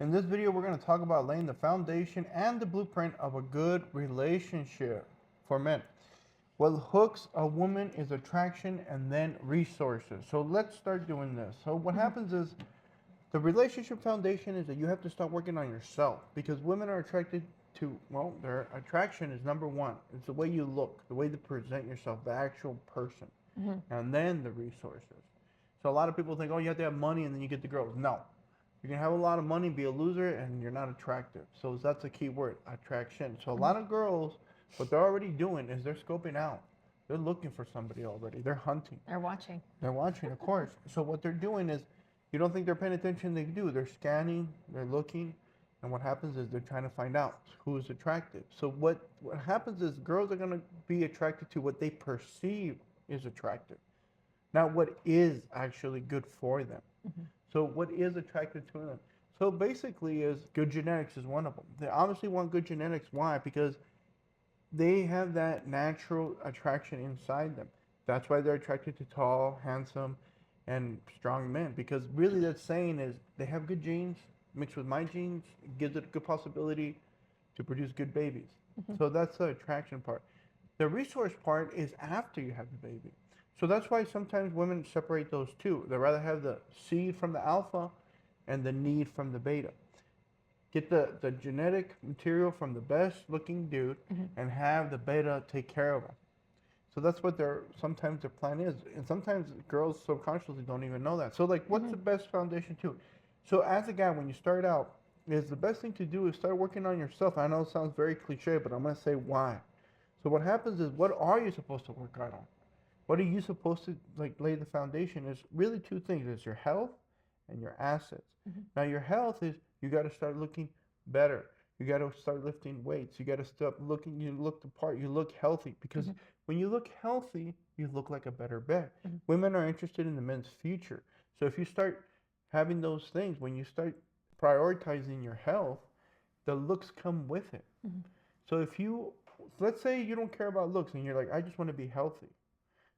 In this video, we're going to talk about laying the foundation and the blueprint of a good relationship for men. What hooks a woman is attraction and then resources. So let's start doing this. So what happens is the relationship foundation is that you have to start working on yourself because women are attracted to, well, their attraction is number one. It's the way you look, the way you present yourself, the actual person, and then the resources. So a lot of people think, oh, you have to have money and then you get the girls. No. You can have a lot of money, be a loser, and you're not attractive. So that's a key word, attraction. So a lot of girls, what they're already doing is they're scoping out. They're looking for somebody already. They're hunting. They're watching. They're watching, of course. So what they're doing is, you don't think they're paying attention, they do. They're scanning, they're looking, and what happens is they're trying to find out who is attractive. So what happens is girls are going to be attracted to what they perceive is attractive, not what is actually good for them. So what is attractive to them? So basically is good genetics is one of them. They obviously want good genetics. Why? Because they have that natural attraction inside them. That's why they're attracted to tall, handsome, and strong men. Because really that's saying is they have good genes mixed with my genes, gives it a good possibility to produce good babies. So that's the attraction part. The resource part is after you have the baby. So that's why sometimes women separate those two. They rather have the seed from the alpha and the need from the beta. Get the genetic material from the best looking dude and have the beta take care of them. So that's what sometimes their plan is. And sometimes girls subconsciously don't even know that. So like what's the best foundation too? So as a guy, when you start out, is the best thing to do is start working on yourself. I know it sounds very cliche, but I'm going to say why. So what happens is, what are you supposed to work out on? What are you supposed to like lay the foundation? Is really two things. It's your health and your assets. Now your health is you got to start looking better. You got to start lifting weights. You got to stop looking. You look the part. You look healthy because when you look healthy, you look like a better bet. Women are interested in the men's future. So if you start having those things, when you start prioritizing your health, the looks come with it. So if you, let's say you don't care about looks and you're like, I just want to be healthy.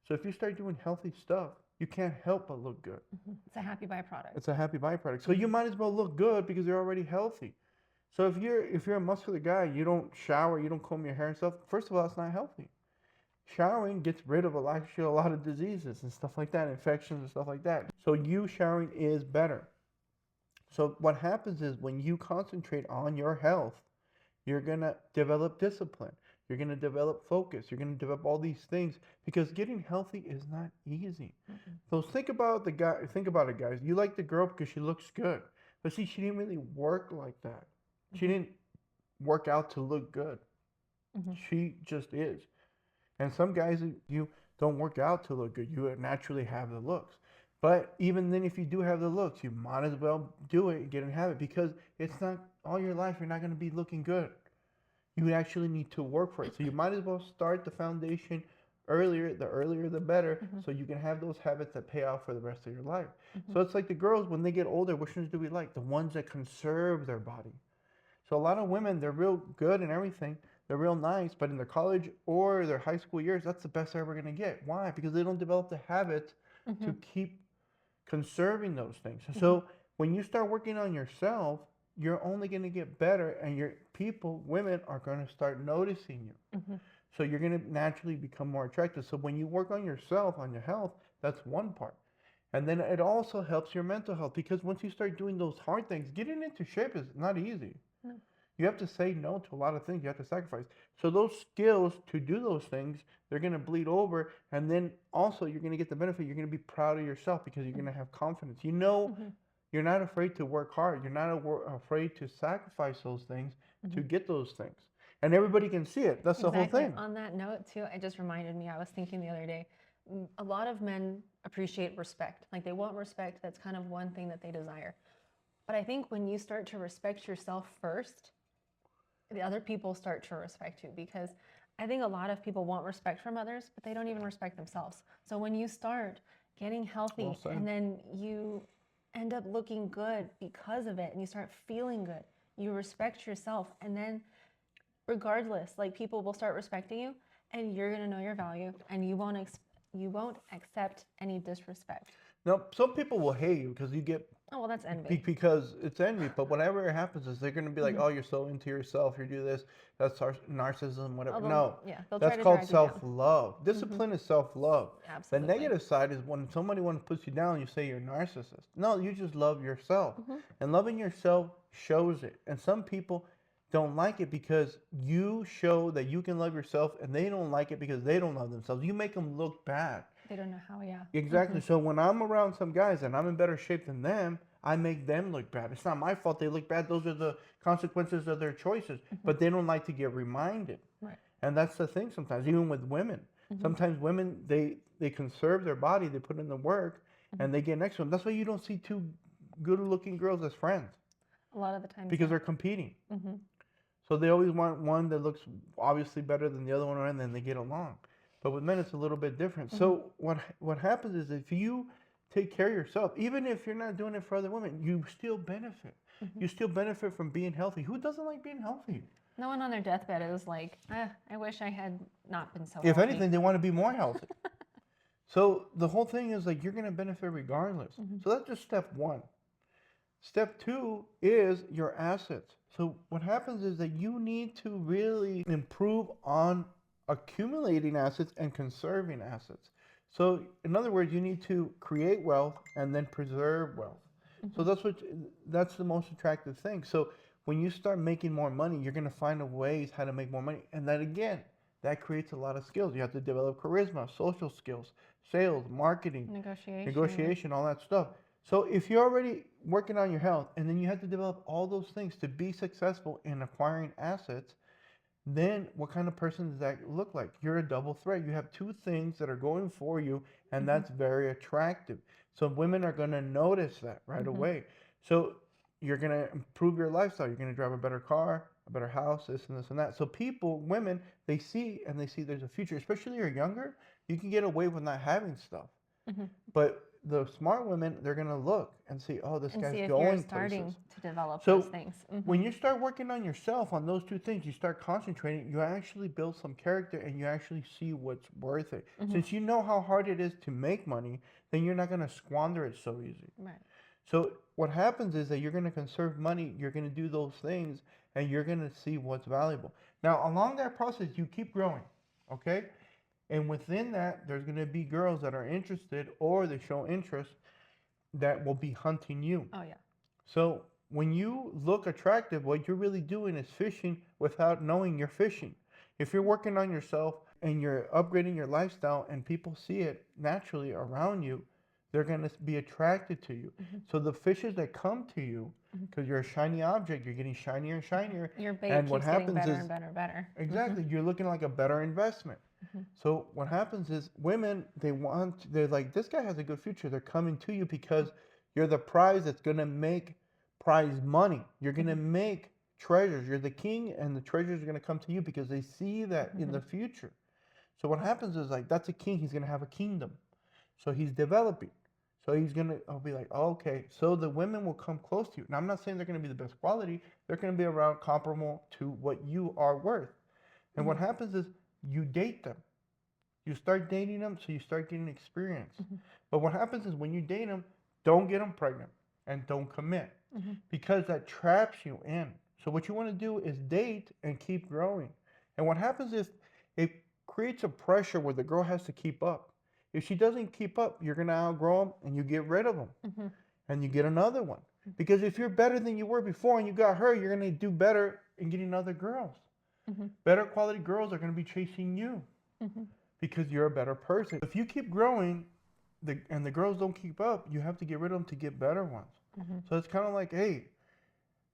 So if you start doing healthy stuff, you can't help but look good. It's a happy byproduct. It's a happy byproduct. So you might as well look good because you're already healthy. So if you're a muscular guy, you don't shower, you don't comb your hair and stuff. First of all, it's not healthy. Showering gets rid of actually a lot of diseases and stuff like that, infections and stuff like that. So you showering is better. So what happens is when you concentrate on your health, you're gonna develop discipline. You're gonna develop focus. You're gonna develop all these things because getting healthy is not easy. So think about the guy. Think about it, guys. You like the girl because she looks good, but see, she didn't really work like that. She didn't work out to look good. She just is. And some guys, you don't work out to look good. You naturally have the looks. But even then, if you do have the looks, you might as well do it and get in habit because it's not all your life. You're not going to be looking good. You actually need to work for it. So you might as well start the foundation earlier. The earlier, the better. So you can have those habits that pay off for the rest of your life. So it's like the girls, when they get older, which ones do we like? The ones that conserve their body. So a lot of women, they're real good and everything. They're real nice, but in their college or their high school years, that's the best they're ever going to get. Why? Because they don't develop the habit to keep conserving those things. So when you start working on yourself, you're only going to get better, and your people, women, are going to start noticing you. So you're going to naturally become more attractive. So when you work on yourself, on your health, that's one part. And then it also helps your mental health because once you start doing those hard things, getting into shape is not easy. You have to say no to a lot of things. You have to sacrifice. So those skills to do those things, they're going to bleed over. And then also you're going to get the benefit. You're going to be proud of yourself because you're going to have confidence. You know, you're not afraid to work hard. You're not afraid to sacrifice those things to get those things. And everybody can see it. That's the whole thing. On that note, too, it just reminded me, I was thinking the other day, a lot of men appreciate respect. Like they want respect. That's kind of one thing that they desire. But I think when you start to respect yourself first, the other people start to respect you because I think a lot of people want respect from others, but they don't even respect themselves. So when you start getting healthy and then you end up looking good because of it and you start feeling good, you respect yourself, and then regardless, like people will start respecting you and you're going to know your value and you won't accept any disrespect. Now, some people will hate you because you get Oh, well, that's envy. because it's envy. But whatever happens is they're going to be like, Mhm. oh, you're so into yourself, you do this, that's narcissism, whatever. Oh, No, they'll try that's to called drag you down. self-love. Mhm. Discipline is self-love. The Absolutely. negative side is when somebody wants to put you down, you say you're a narcissist. No, you just love yourself. Mhm. And loving yourself shows it. And some people don't like it because you show that you can love yourself, and they don't like it because they don't love themselves. You make them look bad. They don't know how, yeah. Exactly. So when I'm around some guys and I'm in better shape than them, I make them look bad. It's not my fault they look bad. Those are the consequences of their choices. Mhm. But they don't like to get reminded. Right. And that's the thing sometimes, even with women. Mhm. Sometimes women, they conserve their body, they put in the work, Mhm. and they get next to them. That's why you don't see two good looking girls as friends A lot of the times, because yeah. they're competing. Mhm. So they always want one that looks obviously better than the other one, and then they get along. But with men, it's a little bit different. Mhm. So what happens is if you take care of yourself, even if you're not doing it for other women, you still benefit. Mhm. You still benefit from being healthy. Who doesn't like being healthy? No one on their deathbed is like, I wish I had not been so If healthy. anything, they want to be more healthy. So the whole thing is like you're going to benefit regardless. Mhm. So that's just step one. Step two is your assets. So what happens is that you need to really improve on accumulating assets and conserving assets. So in other words, you need to create wealth and then preserve wealth. So Mhm. that's the most attractive thing. So when you start making more money, you're going to find ways how to make more money. And that again, that creates a lot of skills. You have to develop charisma, social skills, sales, marketing, negotiation, all that stuff. So if you're already working on your health and then you have to develop all those things to be successful in acquiring assets, then what kind of person does that look like? You're a double threat. You have two things that are going for you, and Mhm. that's very attractive. So women are going to notice that right Mhm. away. So you're going to improve your lifestyle. You're going to drive a better car, a better house, this and this and that. So people, women, they see there's a future, especially if you're younger, you can get away with not having stuff. Mhm. But the smart women, they're going to look and see, oh, this And guy's see if you're going starting places. to develop So those things. when Mhm. you start working on yourself on those two things, you start concentrating, you actually build some character and you actually see what's worth it. Mhm. Since you know how hard it is to make money, then you're not going to squander it so easy. Right. So what happens is that you're going to conserve money, you're going to do those things, and you're going to see what's valuable. Now, along that process, you keep growing, okay? And within that, there's going to be girls that are interested or they show interest that will be hunting you. Oh, yeah. So when you look attractive, what you're really doing is fishing without knowing you're fishing. If you're working on yourself and you're upgrading your lifestyle and people see it naturally around you, they're going to be attracted to you. Mhm. So the fishes that come to you, Mhm. because you're a shiny object, you're getting shinier and shinier. Your bait And what keeps getting happens better is, and better and better. exactly, you're looking like a better investment. Mhm. So what happens is women, they're like, this guy has a good future. They're coming to you because you're the prize that's going to make prize money. You're going to Mhm. make treasures. You're the king and the treasures are going to come to you because they see that in the Mhm. future. So what happens is like, that's a king. He's going to have a kingdom. So he's developing. So I'll be like, oh, okay. So the women will come close to you. Now, I'm not saying they're going to be the best quality. They're going to be around comparable to what you are worth. And what Mhm. happens is you date them. You start dating them, so you start getting experience. Mhm. But what happens is when you date them, don't get them pregnant and don't commit Mhm. because that traps you in. So what you want to do is date and keep growing. And what happens is it creates a pressure where the girl has to keep up. If she doesn't keep up, you're going to outgrow them and you get rid of them Mhm. and you get another one. Because if you're better than you were before and you got her, you're going to do better in getting other girls. Mhm. Better quality girls are going to be chasing you Mhm. because you're a better person. If you keep growing and the girls don't keep up, you have to get rid of them to get better ones. Mhm. So it's kind of like, hey,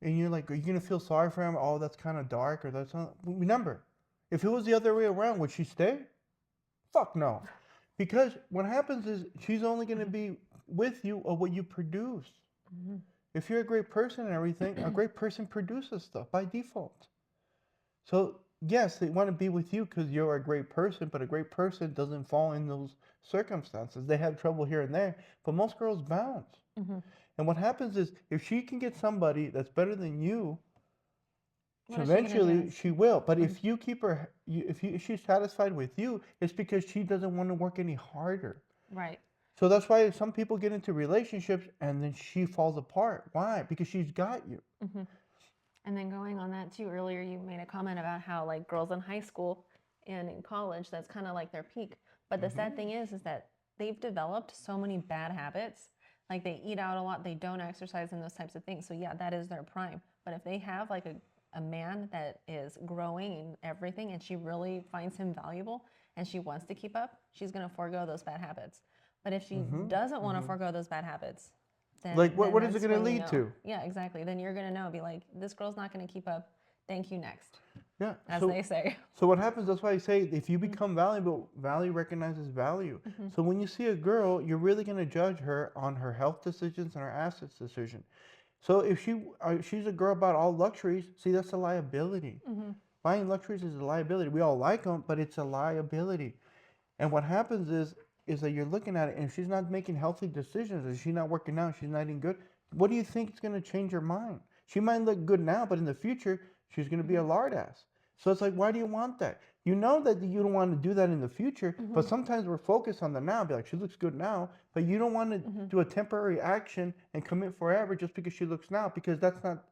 and you're like, are you going to feel sorry for him? Oh, that's kind of dark or that's not. Remember, if it was the other way around, would she stay? Fuck no. Because what happens is she's only going to be with you or what you produce. Mhm. If you're a great person and everything, a great person produces stuff by default. So yes, they want to be with you because you're a great person, but a great person doesn't fall in those circumstances. They have trouble here and there, but most girls bounce. Mhm. And what happens is if she can get somebody that's better than you, What is she gonna do? eventually she will. But Mhm. if you keep her, if she's satisfied with you, it's because she doesn't want to work any harder. Right. So that's why some people get into relationships and then she falls apart. Why? Because she's got you. Hmm. And then going on that too, earlier you made a comment about how like girls in high school and in college, that's kind of like their peak. But the sad thing is that they've developed so many bad habits. Like they eat out a lot, they don't exercise and those types of things. So yeah, that is their prime. But if they have like a man that is growing in everything and she really finds him valuable and she wants to keep up, she's going to forego those bad habits. But if she doesn't want to forego those bad habits, then Like, what is it that's going to when you lead know. to? Yeah, exactly. Then you're gonna know, be like, this girl's not gonna keep up. Thank you, next, Yeah. as So, they say. so what happens? That's why I say if you become valuable, value recognizes value. So when you see a girl, you're really going to judge her on her health decisions and her assets decision. So if she's a girl about all luxuries, see, that's a liability. Buying luxuries is a liability. We all like them, but it's a liability. And what happens is that you're looking at it, and if she's not making healthy decisions, if she's not working out, she's not eating good, what do you think is going to change her mind? She might look good now, but in the future, she's going to be a lard ass. So it's like, why do you want that? You know that you don't want to do that in the future, but sometimes we're focused on the now. Be like, she looks good now, but you don't want to do a temporary action and commit forever just because she looks now, because that's not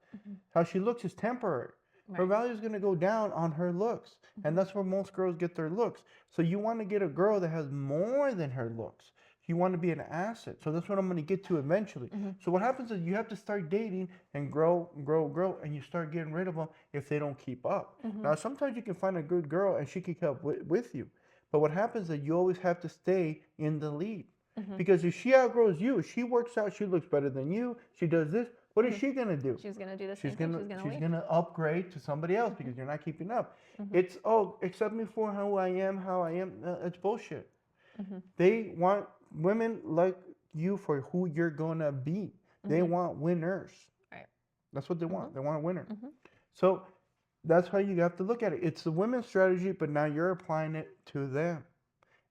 how she looks is temporary. Her Right. value is going to go down on her looks. And that's where most girls get their looks. So you want to get a girl that has more than her looks. You want to be an asset. So that's what I'm going to get to eventually. So what happens is you have to start dating and grow, and you start getting rid of them if they don't keep up. Now, sometimes you can find a good girl and she can keep up with you. But what happens is you always have to stay in the lead. Because if she outgrows you, she works out, she looks better than you, she does this, what is she going to do? She's gonna do the She's same thing. gonna She's gonna she's leave. gonna upgrade to somebody else because you're not keeping up. It's, oh, accept me for how I am, it's bullshit. They want women like you for who you're gonna be. They want winners. Right. That's what they want. They want a winner. So that's how you have to look at it. It's the women's strategy, but now you're applying it to them,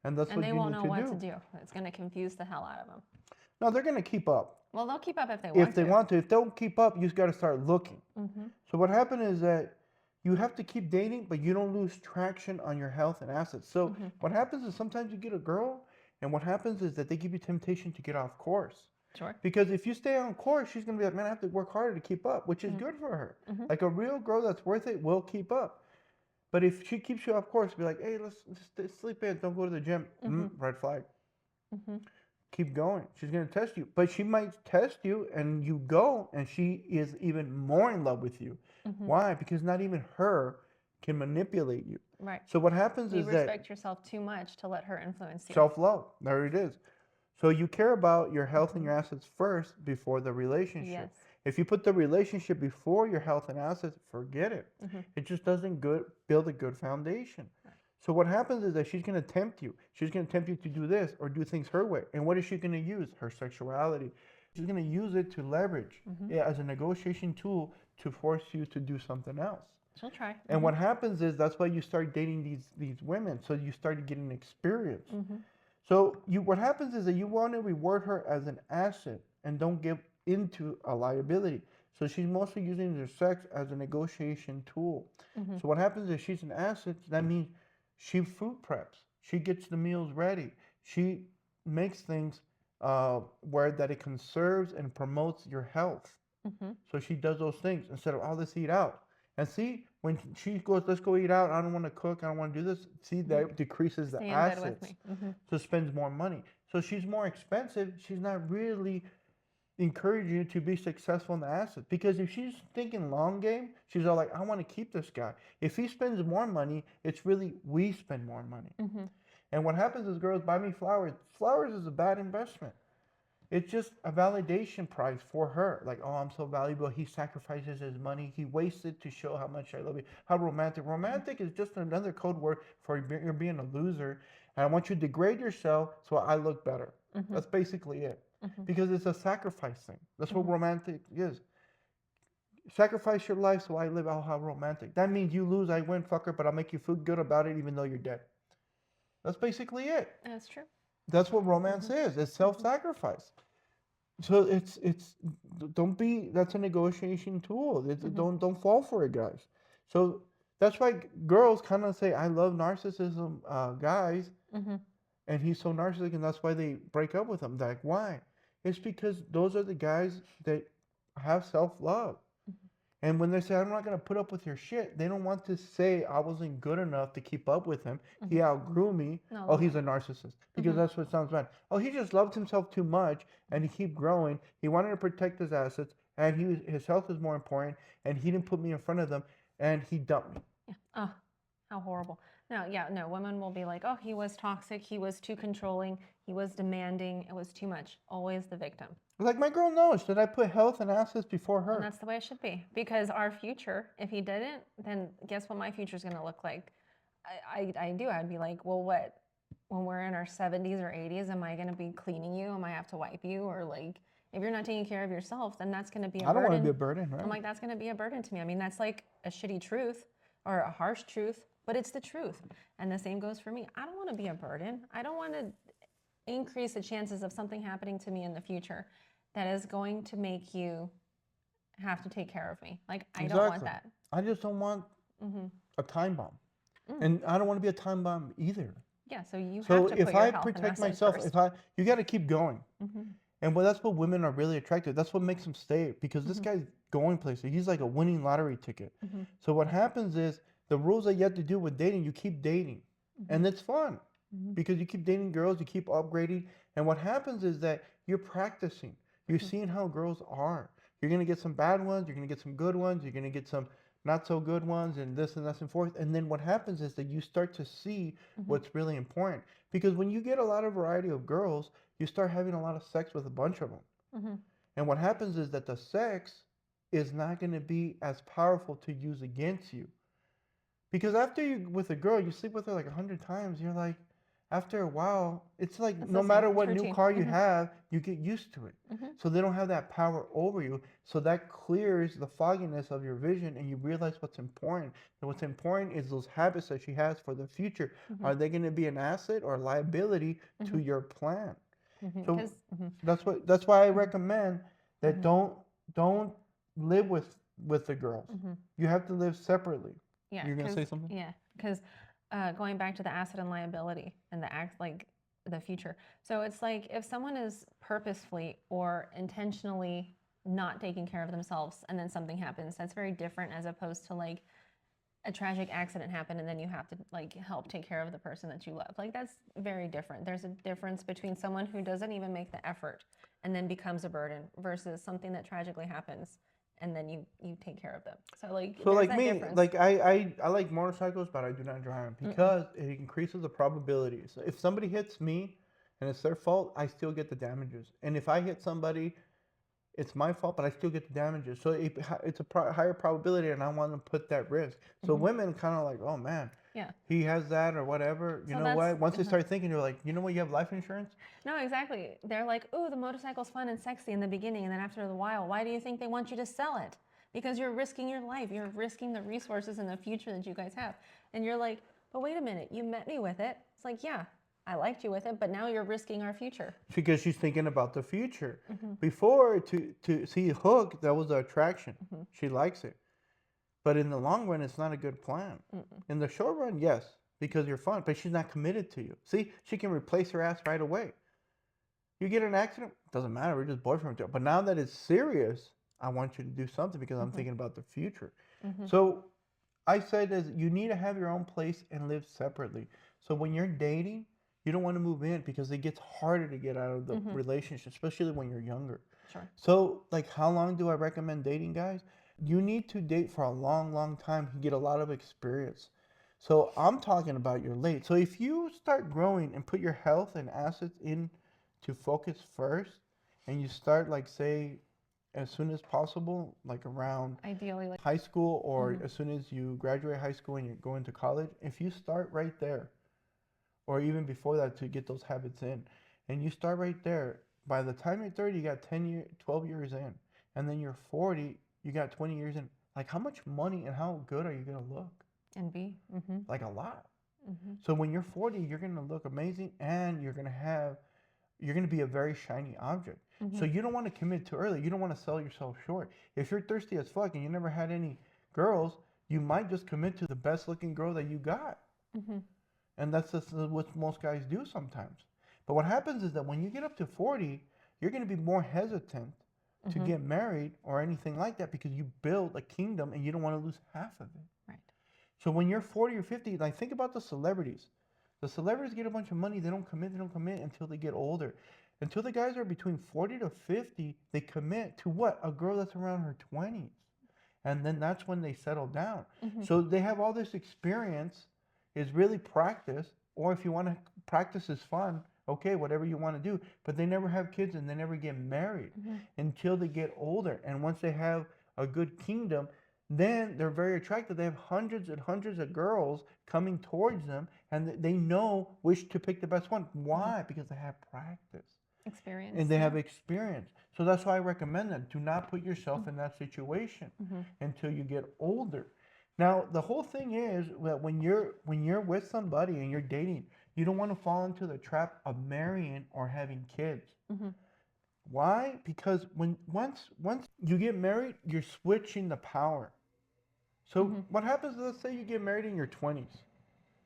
and that's And what they you won't need know to what do. to do. It's gonna confuse the hell out of them. No, they're gonna keep up. Well, they'll keep up if they If want they to. want to. If they don't keep up, you just got to start looking. So what happened is that you have to keep dating, but you don't lose traction on your health and assets. So what happens is sometimes you get a girl, and what happens is that they give you temptation to get off course. Sure. Because if you stay on course, she's gonna be like, man, I have to work harder to keep up, which is good for her. Like a real girl that's worth it will keep up. But if she keeps you off course, be like, hey, let's sleep in, don't go to the gym. Red flag. Keep going. She's going to test you. But she might test you and you go and she is even more in love with you. Why? Because not even her can manipulate you. Right. So what happens You is that respect yourself too much to let her influence you. self-love, there it is. So you care about your health and your assets first before the relationship. Yes. If you put the relationship before your health and assets, forget it. It just doesn't build a good foundation. So what happens is that she's going to tempt you. She's going to tempt you to do this or do things her way. And what is she going to use? Her sexuality. She's going to use it to leverage as a negotiation tool to force you to do something else. She'll try. And what happens is that's why you start dating these women. So you start getting experience. So what happens is that you want to reward her as an asset and don't give into a liability. So she's mostly using her sex as a negotiation tool. So what happens is she's an asset. That means she food preps. She gets the meals ready. She makes things where that it conserves and promotes your health. So she does those things instead of, oh, let's eat out. And see, when she goes, let's go eat out, I don't want to cook, I don't want to do this, see, that decreases the Stay in bed assets. with me. So spends more money. So she's more expensive. She's not really encouraging you to be successful in the assets. Because if she's thinking long game, she's all like, I want to keep this guy. If he spends more money, it's really we spend more money. And what happens is girls buy me flowers. Flowers is a bad investment. It's just a validation prize for her. Like, oh, I'm so valuable. He sacrifices his money. He wastes it to show how much I love you. How romantic. Romantic is just another code word for you're being a loser. And I want you to degrade yourself so I look better. That's basically it. Because it's a sacrifice thing. That's what romantic is. Sacrifice your life so I live. Oh, how romantic. That means you lose, I win, fucker, but I'll make you feel good about it even though you're dead. That's basically it. That's true. That's what romance is. It's self-sacrifice. So that's a negotiation tool. Don't fall for it, guys. So that's why girls kind of say, I love narcissism guys. and he's so narcissistic, and that's why they break up with him. Like, why? It's because those are the guys that have self-love. And when they say, I'm not going to put up with your shit, they don't want to say I wasn't good enough to keep up with him. He outgrew me. No, Oh, he's a narcissist. Because that's what sounds bad. Oh, he just loved himself too much and he kept growing. He wanted to protect his assets and his health is more important and he didn't put me in front of them and he dumped me. yeah. Oh, how horrible. No, yeah, no, women will be like, oh, he was toxic, he was too controlling, he was demanding, it was too much. Always the victim. Like, my girl knows that I put health and assets before her. And that's the way it should be. Because our future, if he didn't, then guess what my future is going to look like? I'd be like, well, what? When we're in our 70s or 80s, am I going to be cleaning you? Am I have to wipe you? Or like, if you're not taking care of yourself, then that's going to be a burden. I don't want to be a burden, right? I'm like, that's going to be a burden to me. I mean, that's like a shitty truth or a harsh truth, but it's the truth. And the same goes for me. I don't want to be a burden. I don't want to increase the chances of something happening to me in the future that is going to make you have to take care of me. Like, I don't want that. I just don't want a time bomb. And I don't want to be a time bomb either. Yeah, so you have to So put if your I health protect and myself, first. you got to keep going. And that's what women are really attracted. That's what makes them stay because this guy's going places. He's like a winning lottery ticket. So what happens is the rules that you have to do with dating, you keep dating. And it's fun because you keep dating girls, you keep upgrading. And what happens is that you're practicing. You're seeing how girls are. You're going to get some bad ones. You're going to get some good ones. You're going to get some not so good ones and this and that and forth. And then what happens is that you start to see what's really important. Because when you get a lot of variety of girls, you start having a lot of sex with a bunch of them. And what happens is that the sex is not going to be as powerful to use against you. Because after you, with a girl, you sleep with her like 100 times, you're like, after a while, it's like no matter what new car you have, you get used to it. So they don't have that power over you. So that clears the fogginess of your vision and you realize what's important. And what's important is those habits that she has for the future. Are they going to be an asset or a liability to your plan? So that's why I recommend that don't live with the girls. You have to live separately. Yeah, You're going to say something? Yeah, because going back to the asset and liability and the future. So it's like if someone is purposefully or intentionally not taking care of themselves and then something happens, that's very different as opposed to like a tragic accident happened and then you have to like help take care of the person that you love. Like that's very different. There's a difference between someone who doesn't even make the effort and then becomes a burden versus something that tragically happens and then you take care of them. So like me, difference. Like I like motorcycles, but I do not drive them because it increases the probability. So if somebody hits me and it's their fault, I still get the damages. And if I hit somebody, it's my fault, but I still get the damages. So it's a higher probability, and I want to put that risk. So women kind of like, oh man, yeah, he has that or whatever. You know what? Once they start thinking, you're like, you know what? You have life insurance? No, exactly. They're like, oh, the motorcycle's fun and sexy in the beginning, and then after a while, why do you think they want you to sell it? Because you're risking your life. You're risking the resources and the future that you guys have. And you're like, but wait a minute, you met me with it. It's like, yeah, I liked you with it, but now you're risking our future. Because she's thinking about the future. Before, to see Hook, that was the attraction. She likes it. But in the long run, it's not a good plan. In the short run, yes, because you're fun, but she's not committed to you. See, she can replace her ass right away. You get in an accident, doesn't matter, we're just boyfriend. But now that it's serious, I want you to do something because I'm thinking about the future. So I said is you need to have your own place and live separately. So when you're dating, you don't want to move in because it gets harder to get out of the relationship, especially when you're younger. Sure. So like how long do I recommend dating, guys? You need to date for a long, long time to get a lot of experience. So I'm talking about your late. So if you start growing and put your health and assets in to focus first, and you start like say as soon as possible, like around ideally like high school or as soon as you graduate high school and you're going to college, if you start right there, or even before that to get those habits in, and you start right there, by the time you're 30, you got 12 years in, and then you're 40, you got 20 years in. Like how much money and how good are you going to look? And be. Like a lot. So when you're 40, you're going to look amazing and you're going to be a very shiny object. So you don't want to commit too early. You don't want to sell yourself short. If you're thirsty as fuck and you never had any girls, you might just commit to the best looking girl that you got. And that's just what most guys do sometimes. But what happens is that when you get up to 40, you're going to be more hesitant to get married or anything like that because you build a kingdom and you don't want to lose half of it. Right. So when you're 40 or 50, like think about the celebrities. The celebrities get a bunch of money, they don't commit until they get older. Until the guys are between 40 to 50, they commit to what? A girl that's around her 20s. And then that's when they settle down. So they have all this experience, is really practice, or if you want to practice is fun, okay, whatever you want to do, but they never have kids and they never get married until they get older. And once they have a good kingdom, then they're very attractive. They have hundreds and hundreds of girls coming towards them, and they know which to pick the best one. Why? Because they have practice. Experience. And they have experience. So that's why I recommend that. Do not put yourself in that situation until you get older. Now, the whole thing is that when you're with somebody and you're dating, you don't want to fall into the trap of marrying or having kids. Why? Because once you get married, you're switching the power. So what happens, let's say you get married in your 20s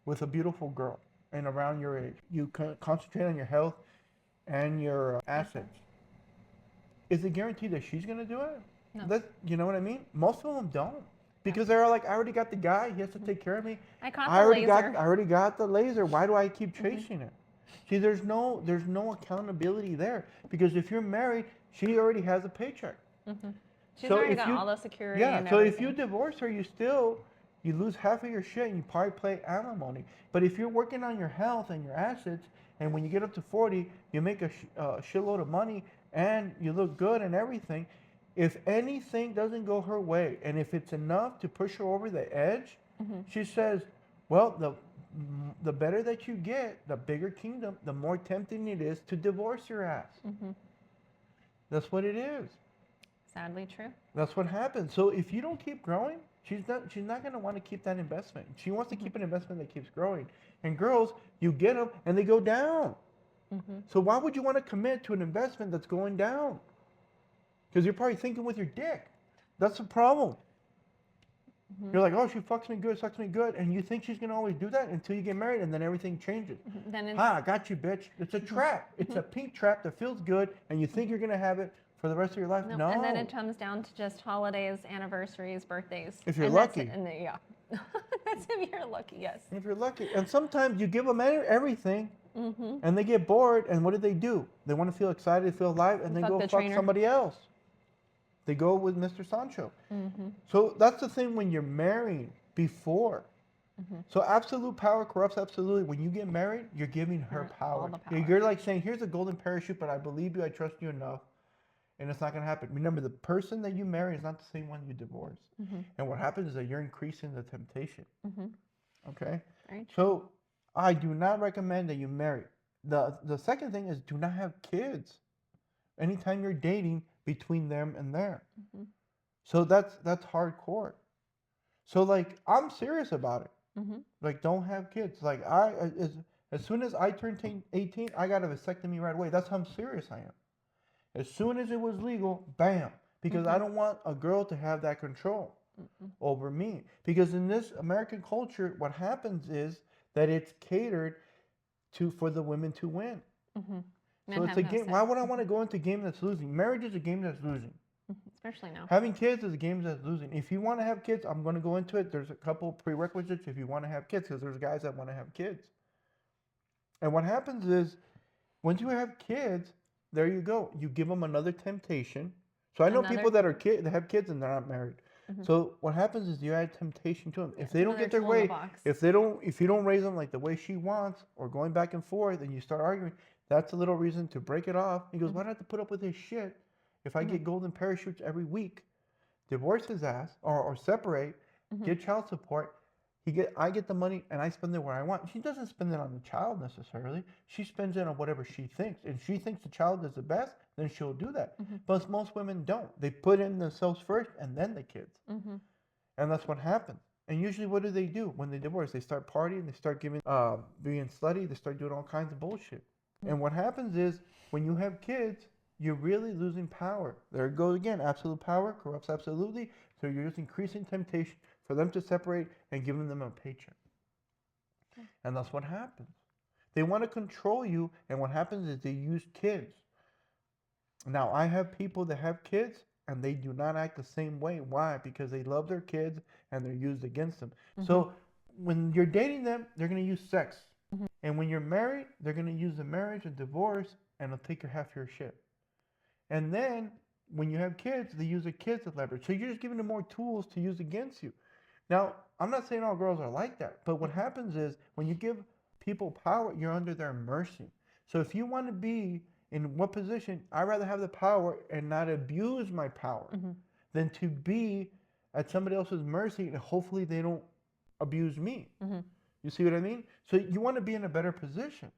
with a beautiful girl and around your age. You concentrate on your health and your assets. Is it guaranteed that she's going to do it? No. You know what I mean? Most of them don't. Because they're like, I already got the guy. He has to take care of me. I already got the laser. Why do I keep chasing it? See, there's no accountability there. Because if you're married, she already has a paycheck. She's already got all the security and so everything. if you divorce her, you lose half of your shit and you probably pay alimony. But if you're working on your health and your assets, and when you get up to 40, you make a shitload of money and you look good and everything, if anything doesn't go her way, and if it's enough to push her over the edge, she says, well, the better that you get, the bigger kingdom, the more tempting it is to divorce your ass. That's what it is. Sadly true. That's what happens. So if you don't keep growing, she's not going to want to keep that investment. She wants to keep an investment that keeps growing. And girls, you get them and they go down. So why would you want to commit to an investment that's going down? Because you're probably thinking with your dick. That's the problem. You're like, oh, she fucks me good, sucks me good. And you think she's going to always do that until you get married, and then everything changes. I got you, bitch. It's a trap. It's a pink trap that feels good, and you think you're going to have it for the rest of your life. No. And then it comes down to just holidays, anniversaries, birthdays. If you're lucky. Yeah. That's if you're lucky, yes. If you're lucky. And sometimes you give them everything, and they get bored, and what do? They want to feel excited, feel alive, and then go fuck somebody else. They go with Mr. Sancho. So that's the thing when you're married before. So absolute power corrupts absolutely. When you get married, you're giving her power. You're like saying, here's a golden parachute, but I believe you, I trust you enough, and it's not going to happen. Remember, the person that you marry is not the same one you divorce. And what happens is that you're increasing the temptation. Okay? So I do not recommend that you marry. The second thing is do not have kids. Anytime you're dating, between them and there. So that's hardcore. So like I'm serious about it. Like don't have kids. Like as soon as I turned 18, I got a vasectomy right away. That's how serious I am. As soon as it was legal, bam. Because I don't want a girl to have that control over me. Because in this American culture, what happens is that it's catered for the women to win. So it's a game. Why would I want to go into a game that's losing? Marriage is a game that's losing. Especially now. Having kids is a game that's losing. If you want to have kids, I'm going to go into it. There's a couple prerequisites if you want to have kids, because there's guys that want to have kids. And what happens is, once you have kids, there you go. You give them another temptation. So I know people that have kids and they're not married. So what happens is you add temptation to them. If they don't get their way, if you don't raise them like the way she wants, or going back and forth, and you start arguing, that's a little reason to break it off. He goes, why do I have to put up with this shit if I get golden parachutes every week? Divorce his ass, or separate, get child support. I get the money and I spend it where I want. She doesn't spend it on the child necessarily. She spends it on whatever she thinks. If she thinks the child is the best, then she'll do that. But most women don't. They put in themselves first and then the kids. And that's what happens. And usually what do when they divorce? They start partying, they start being slutty, they start doing all kinds of bullshit. And what happens is, when you have kids, you're really losing power. There it goes again. Absolute power corrupts absolutely. So you're just increasing temptation for them to separate and giving them a paycheck. And that's what happens. They want to control you, and what happens is they use kids. Now, I have people that have kids, and they do not act the same way. Why? Because they love their kids, and they're used against them. So when you're dating them, they're going to use sex. And when you're married, they're going to use the marriage and divorce, and they'll take your half your shit. And then when you have kids, they use the kids as leverage. So you're just giving them more tools to use against you. Now, I'm not saying all girls are like that, but what happens is when you give people power, you're under their mercy. So if you want to be in what position, I'd rather have the power and not abuse my power than to be at somebody else's mercy and hopefully they don't abuse me. You see what I mean? So you want to be in a better position.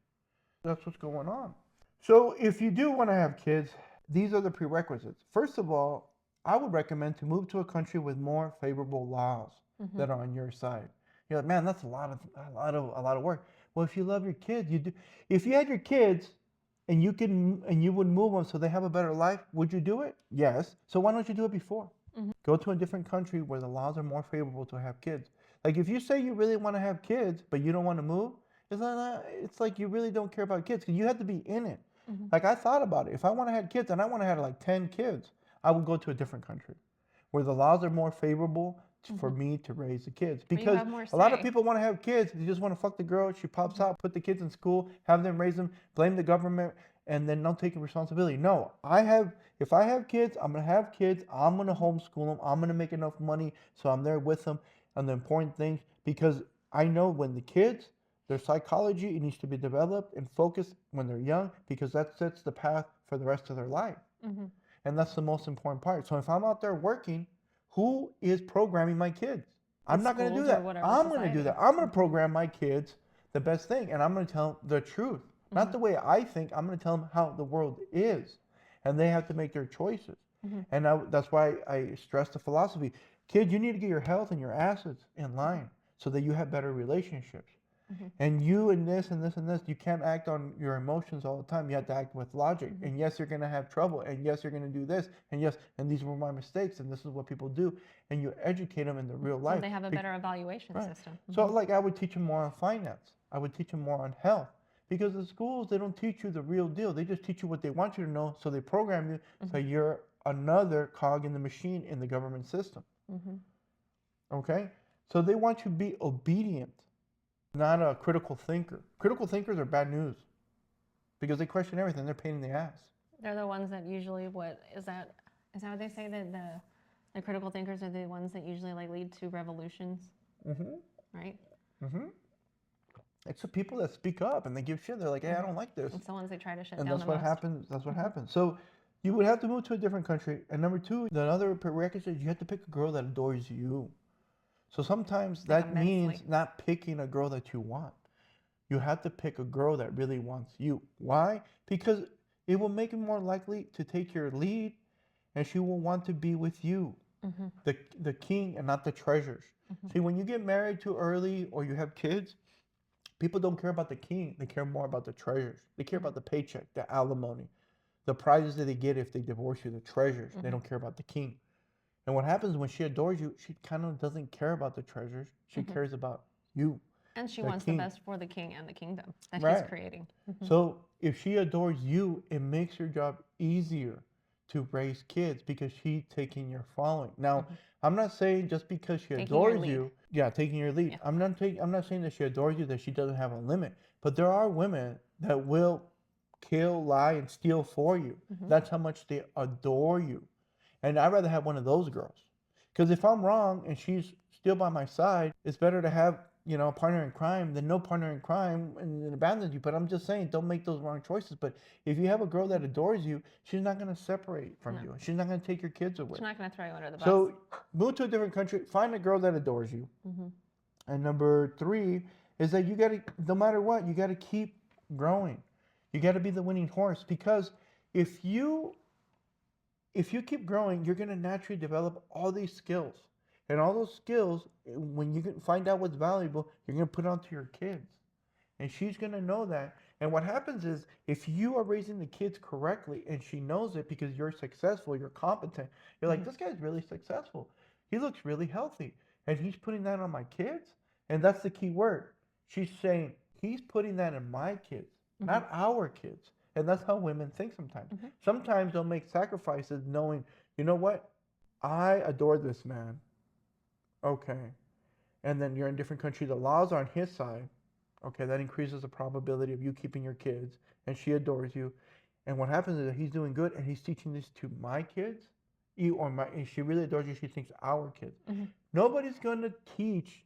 That's what's going on. So if you do want to have kids, these are the prerequisites. First of all, I would recommend to move to a country with more favorable laws that are on your side. You're like, man, that's a lot of work. Well, if you love your kids, you do. If you had your kids and you would move them so they have a better life, would you do it? Yes. So why don't you do it before? Go to a different country where the laws are more favorable to have kids. Like if you say you really want to have kids, but you don't want to move, it's like you really don't care about kids because you have to be in it. Like I thought about it. If I want to have kids and I want to have like 10 kids, I would go to a different country where the laws are more favorable for me to raise the kids. Because a lot of people want to have kids. They just want to fuck the girl. She pops out, put the kids in school, have them raise them, blame the government, and then not taking responsibility. No, if I have kids, I'm going to have kids. I'm going to homeschool them. I'm going to make enough money so I'm there with them on the important things because I know when the kids, their psychology, it needs to be developed and focused when they're young because that sets the path for the rest of their life. And that's the most important part. So if I'm out there working, who is programming my kids? I'm not going to do that. I'm going to do that. I'm going to program my kids the best thing, and I'm going to tell them the truth. Not the way I think. I'm going to tell them how the world is, and they have to make their choices. And that's why I stress the philosophy. Kid, you need to get your health and your assets in line so that you have better relationships. And you and this and this and this, you can't act on your emotions all the time. You have to act with logic. And yes, you're going to have trouble. And yes, you're going to do this. And yes, and these were my mistakes. And this is what people do. And you educate them in the real life. So they have a better evaluation system. So like I would teach them more on finance. I would teach them more on health. Because the schools, they don't teach you the real deal. They just teach you what they want you to know. So they program you so you're another cog in the machine in the government system. Okay? So they want you to be obedient. Not a critical thinker. Critical thinkers are bad news because they question everything. They're a pain in the ass. They're the ones that usually, is that what they say, that the critical thinkers are the ones that usually like lead to revolutions? Right? It's the people that speak up and they give shit. They're like, hey, I don't like this. It's the ones they try to shut and down that's what most. happens. That's what happens. So you would have to move to a different country. And number two, the other prerequisite, you have to pick a girl that adores you. So sometimes that means not picking a girl that you want. You have to pick a girl that really wants you. Why? Because it will make it more likely to take your lead and she will want to be with you, the king and not the treasures. See, when you get married too early or you have kids, people don't care about the king. They care more about the treasures. They care about the paycheck, the alimony, the prizes that they get if they divorce you, the treasures. They don't care about the king. And what happens when she adores you, she kind of doesn't care about the treasures. She cares about you. And she wants the best for the king and the kingdom that he's creating. So if she adores you, it makes your job easier to raise kids because she's taking your following. Now, I'm not saying just because she adores you, taking your lead. I'm not saying that she adores you that she doesn't have a limit. But there are women that will kill, lie, and steal for you. That's how much they adore you. And I'd rather have one of those girls. Because if I'm wrong and she's still by my side, it's better to have, a partner in crime than no partner in crime and abandons you. But I'm just saying, don't make those wrong choices. But if you have a girl that adores you, she's not going to separate from you. She's not going to take your kids away. She's not going to throw you under the bus. So move to a different country, find a girl that adores you. And number three is that you got to, no matter what, you got to keep growing. You got to be the winning horse. Because if you keep growing, you're going to naturally develop all these skills. And all those skills, when you can find out what's valuable, you're going to put it onto your kids. And she's going to know that. And what happens is, if you are raising the kids correctly, and she knows it because you're successful, you're competent, you're like, this guy's really successful. He looks really healthy. And he's putting that on my kids. And that's the key word. She's saying he's putting that in my kids, not our kids. And that's how women think sometimes. Sometimes they'll make sacrifices knowing, you know what? I adore this man. Okay. And then you're in a different country. The laws are on his side. Okay, that increases the probability of you keeping your kids. And she adores you. And what happens is that he's doing good and he's teaching this to my kids. And she really adores you. She thinks our kids. Nobody's going to teach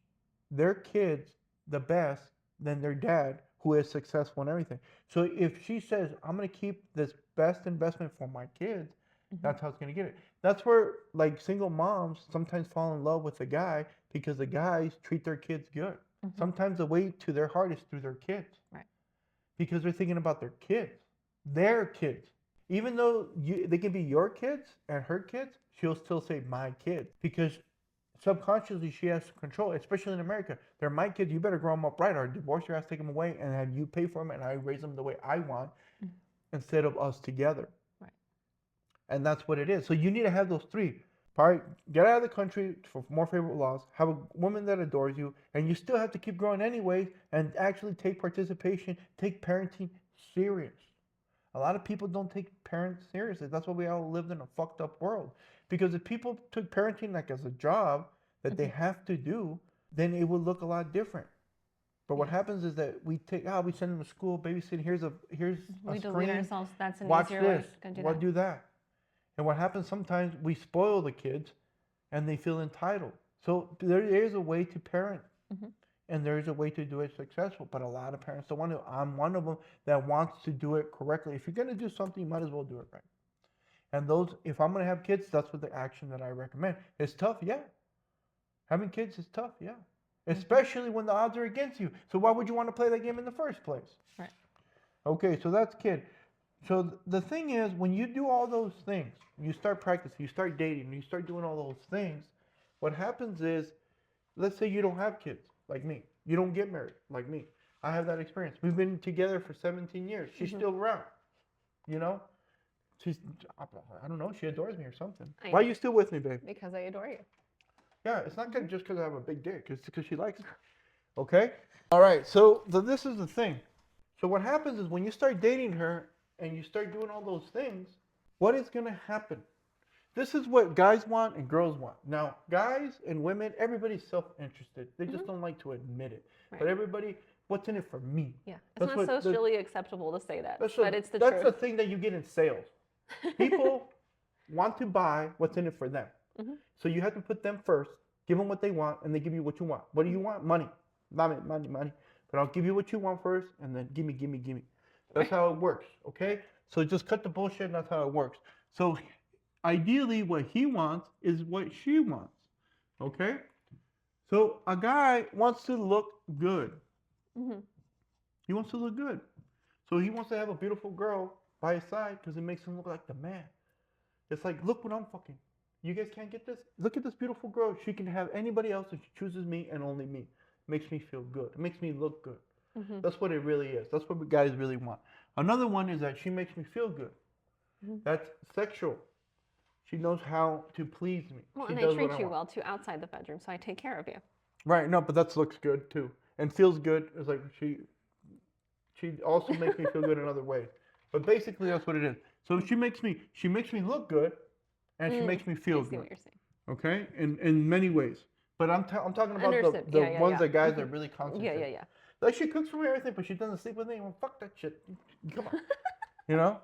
their kids the best than their dad, who is successful in everything. So if she says, I'm going to keep this best investment for my kids, that's how it's going to get it. That's where, like, single moms sometimes fall in love with the guy because the guys treat their kids good. Sometimes the way to their heart is through their kids. Right. Because they're thinking about their kids. Their kids. Even though they can be your kids and her kids, she'll still say my kids. Because subconsciously she has control, especially in America. They're my kids, you better grow them up right or divorce your ass, take them away, and have you pay for them and I raise them the way I want instead of us together. Right. And that's what it is. So you need to have those three. Probably get out of the country for more favorable laws, have a woman that adores you, and you still have to keep growing anyway and actually take participation, take parenting serious. A lot of people don't take parents seriously. That's why we all lived in a fucked up world. Because if people took parenting like as a job that they have to do, then it would look a lot different. But what happens is that we send them to school, babysit. Here's a we screen. delete ourselves. That's an Watch easier this. way. Do that. And what happens sometimes we spoil the kids, and they feel entitled. So there is a way to parent, and there is a way to do it successful. But a lot of parents don't want to. I'm one of them that wants to do it correctly. If you're going to do something, you might as well do it right. And if I'm going to have kids, that's what the action that I recommend. It's tough, yeah. Having kids is tough, yeah. Especially when the odds are against you. So why would you want to play that game in the first place? Right. Okay, so that's kid. So the thing is, when you do all those things, you start practicing, you start dating, you start doing all those things, what happens is, let's say you don't have kids, like me. You don't get married, like me. I have that experience. We've been together for 17 years. She's still around, you know? I don't know, she adores me or something. Why are you still with me, babe? Because I adore you. Yeah, it's not just because I have a big dick. It's because she likes me. Okay? All right, so this is the thing. So what happens is when you start dating her and you start doing all those things, what is going to happen? This is what guys want and girls want. Now, guys and women, everybody's self-interested. They just don't like to admit it. Right. But everybody, what's in it for me? Yeah, it's not socially acceptable to say that, but it's the truth. That's the thing that you get in sales. People want to buy what's in it for them. So you have to put them first, give them what they want, and they give you what you want. What do you want? Money. Money. But I'll give you what you want first, and then give me. That's how it works, okay? So just cut the bullshit, and that's how it works. So ideally, what he wants is what she wants, okay? So a guy wants to look good. He wants to look good. So he wants to have a beautiful girl by his side because it makes him look like the man. It's like, look what I'm fucking. You guys can't get this? Look at this beautiful girl. She can have anybody else if she chooses me and only me. It makes me feel good. It makes me look good. That's what it really is. That's what guys really want. Another one is that she makes me feel good. That's sexual. She knows how to please me. Well, and I treat you well too outside the bedroom, so I take care of you. Right. No, but that looks good too, and feels good. It's like she also makes me feel good in other ways. But basically, that's what it is. So she makes me look good, and she makes me feel good. I see what you're saying. Okay, in many ways. But I'm talking about the ones that guys are really concentrating. Yeah. Like she cooks for me everything, but she doesn't sleep with me. Well, fuck that shit. Come on, you know.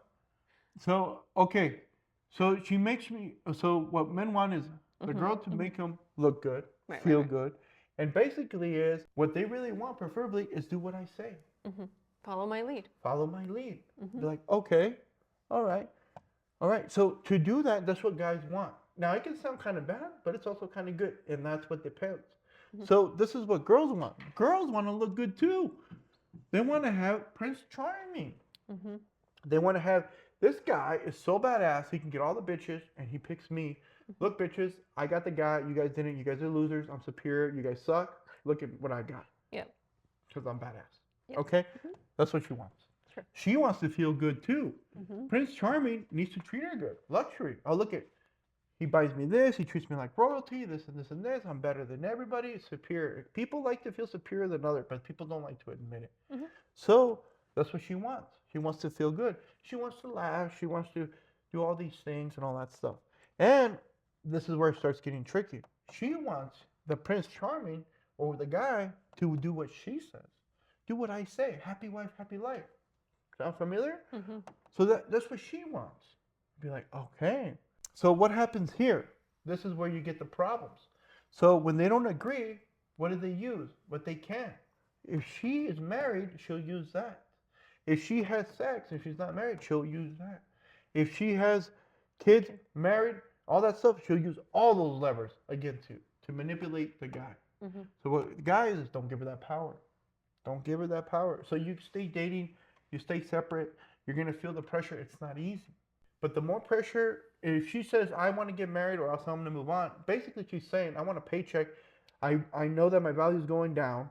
So okay, so she makes me. So what men want is the girl to make them look good, feel good, and basically is what they really want. Preferably is do what I say. Follow my lead. Follow my lead. Be like, okay, all right. So to do that, that's what guys want. Now it can sound kind of bad, but it's also kind of good, and that's what depends. So this is what girls want. Girls want to look good too. They want to have Prince Charming. They want to have, this guy is so badass, he can get all the bitches, and he picks me. Look, bitches, I got the guy. You guys didn't. You guys are losers. I'm superior. You guys suck. Look at what I got. Yep. Because I'm badass. Yep. Okay? That's what she wants. Sure. She wants to feel good too. Prince Charming needs to treat her good. Luxury. Oh, look at, he buys me this, he treats me like royalty, this and this and this. I'm better than everybody, superior. People like to feel superior than others, but people don't like to admit it. Mhm. So that's what she wants. She wants to feel good. She wants to laugh. She wants to do all these things and all that stuff. And this is where it starts getting tricky. She wants the Prince Charming or the guy to do what she says. Do what I say. Happy wife, happy life. Sound familiar? Mm-hmm. So that's what she wants. Be like, okay. So what happens here? This is where you get the problems. So when they don't agree, what do they use? What they can. If she is married, she'll use that. If she has sex and she's not married, she'll use that. If she has kids, married, all that stuff, she'll use all those levers again to manipulate the guy. Mm-hmm. So what guys is don't give her that power. Don't give her that power. So you stay dating, you stay separate, you're gonna feel the pressure. It's not easy. But the more pressure, if she says, I want to get married or else I'm gonna move on, basically she's saying, I want a paycheck. I know that my value is going down.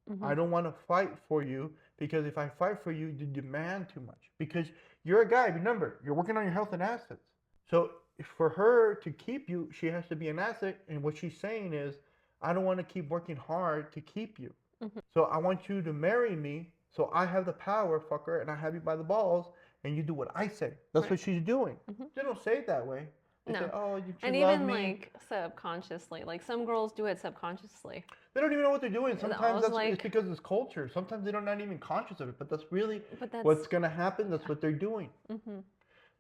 Mm-hmm. I don't want to fight for you because if I fight for you, you demand too much. Because you're a guy, remember, you're working on your health and assets. So for her to keep you, she has to be an asset. And what she's saying is, I don't want to keep working hard to keep you. Mm-hmm. So I want you to marry me so I have the power, fucker, and I have you by the balls and you do what I say. That's Right. what she's doing. Mm-hmm. They don't say it that way. They No. say, oh, you And love even me. like subconsciously, like some girls do it subconsciously. They don't even know what they're doing. Sometimes was it's because it's culture. Sometimes they're not even conscious of it. But that's really But that's what's going to happen. That's what they're doing. Mm-hmm.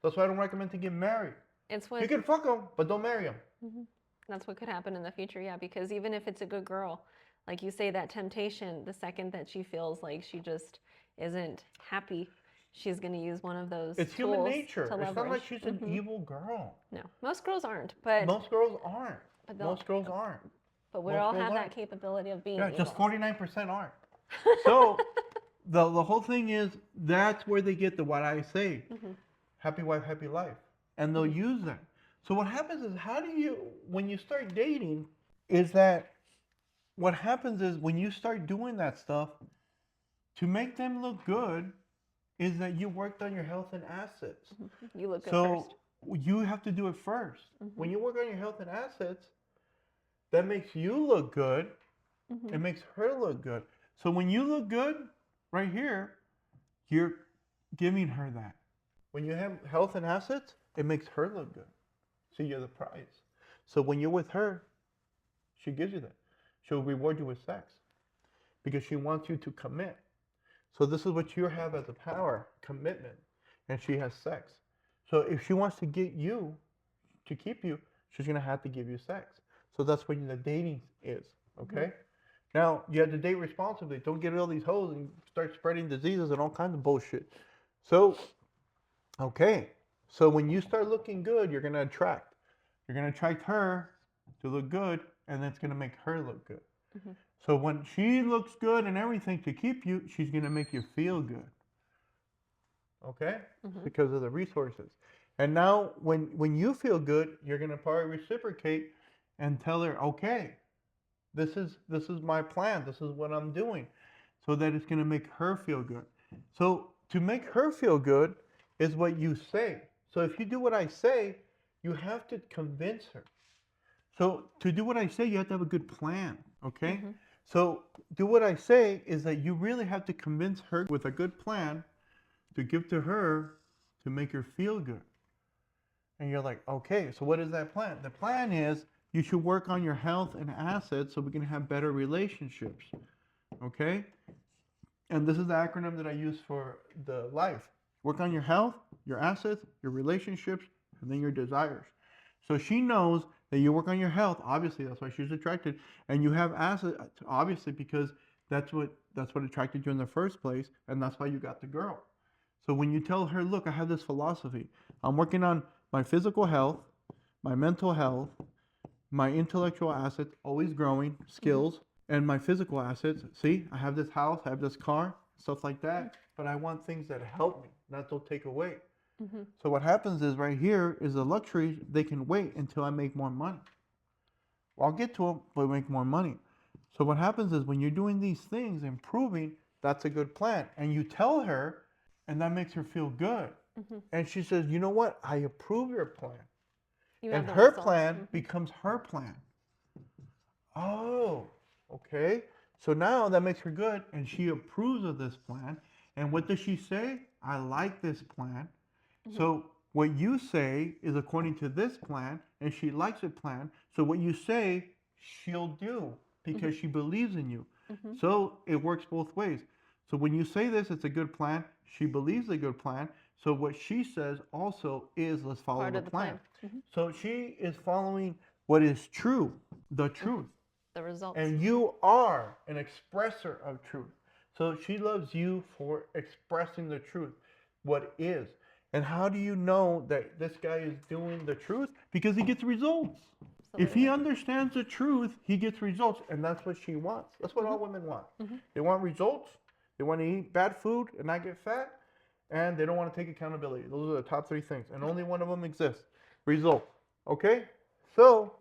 That's why I don't recommend to get married. It's what You can fuck them, but don't marry them. Mm-hmm. That's what could happen in the future. Yeah, because even if it's a good girl, like you say, that temptation, the second that she feels like she just isn't happy, she's going to use one of those It's human tools nature. to It's not leverage. like she's an Mhm. evil girl. No, most girls aren't, but Most girls aren't. but Most girls aren't. but we most all girls have aren't. that capability of being Yeah, evil. just 49% aren't. So the whole thing is that's where they get the what I say. Mhm. Happy wife, happy life. And they'll use that. So what happens is when you start dating, is that what happens is when you start doing that stuff, to make them look good, is that you worked on your health and assets. You look good So first. you have to do it 1st. Mhm. When you work on your health and assets, that makes you look good. Mhm. It makes her look good. So when you look good, right here, you're giving her that. When you have health and assets, it makes her look good. So you're the prize. So when you're with her, she gives you that. She'll reward you with sex because she wants you to commit. So this is what you have as a power, commitment, and she has sex. So if she wants to get you to keep you, she's gonna have to give you sex. So that's when the dating is, okay? Now you have to date responsibly. Don't get all these hoes and start spreading diseases and all kinds of bullshit. So, okay. So when you start looking good, you're gonna attract. You're gonna attract her to look good, and that's gonna make her look good. Mhm. So when she looks good and everything to keep you, she's gonna make you feel good. Okay? Mhm. Because of the resources. And now when you feel good, you're gonna probably reciprocate and tell her, okay, this is my plan, this is what I'm doing. So that it's gonna make her feel good. So to make her feel good is what you say. So if you do what I say, you have to convince her. So to do what I say, you have to have a good plan, okay? Mhm. So do what I say is that you really have to convince her with a good plan to give to her to make her feel good. And you're like, okay, so what is that plan? The plan is you should work on your health and assets so we can have better relationships, okay? And this is the acronym that I use for the life. Work on your health, your assets, your relationships, and then your desires. So she knows that you work on your health. Obviously, that's why she's attracted. And you have assets, obviously, because that's what attracted you in the first place, and that's why you got the girl. So when you tell her, look, I have this philosophy. I'm working on my physical health, my mental health, my intellectual assets, always growing, skills, and my physical assets. See, I have this house, I have this car, stuff like that. But I want things that help me, not to take away. Mhm. So what happens is right here is a luxury. They can wait until I make more money. Well, I'll get to them, but make more money. So what happens is when you're doing these things, improving, that's a good plan. And you tell her, and that makes her feel good. Mhm. And she says, you know what? I approve your plan. You and have the her results. plan becomes her plan. Oh, okay. So now that makes her good, and she approves of this plan. And what does she say? I like this plan. So what you say is according to this plan, and she likes the plan. So what you say, she'll do because she believes in you. So it works both ways. So when you say this, it's a good plan. She believes a good plan. So what she says also is, let's follow Part the of the plan. plan. So she is following what is true, the truth. The results. And you are an expresser of truth. So she loves you for expressing the truth, what is. And how do you know that this guy is doing the truth? Because he gets results. If he Absolutely. understands the truth, he gets results. And that's what she wants. That's what all women want. They want results. They want to eat bad food and not get fat. And they don't want to take accountability. Those are the top three things. And only one of them exists. Results. Okay? So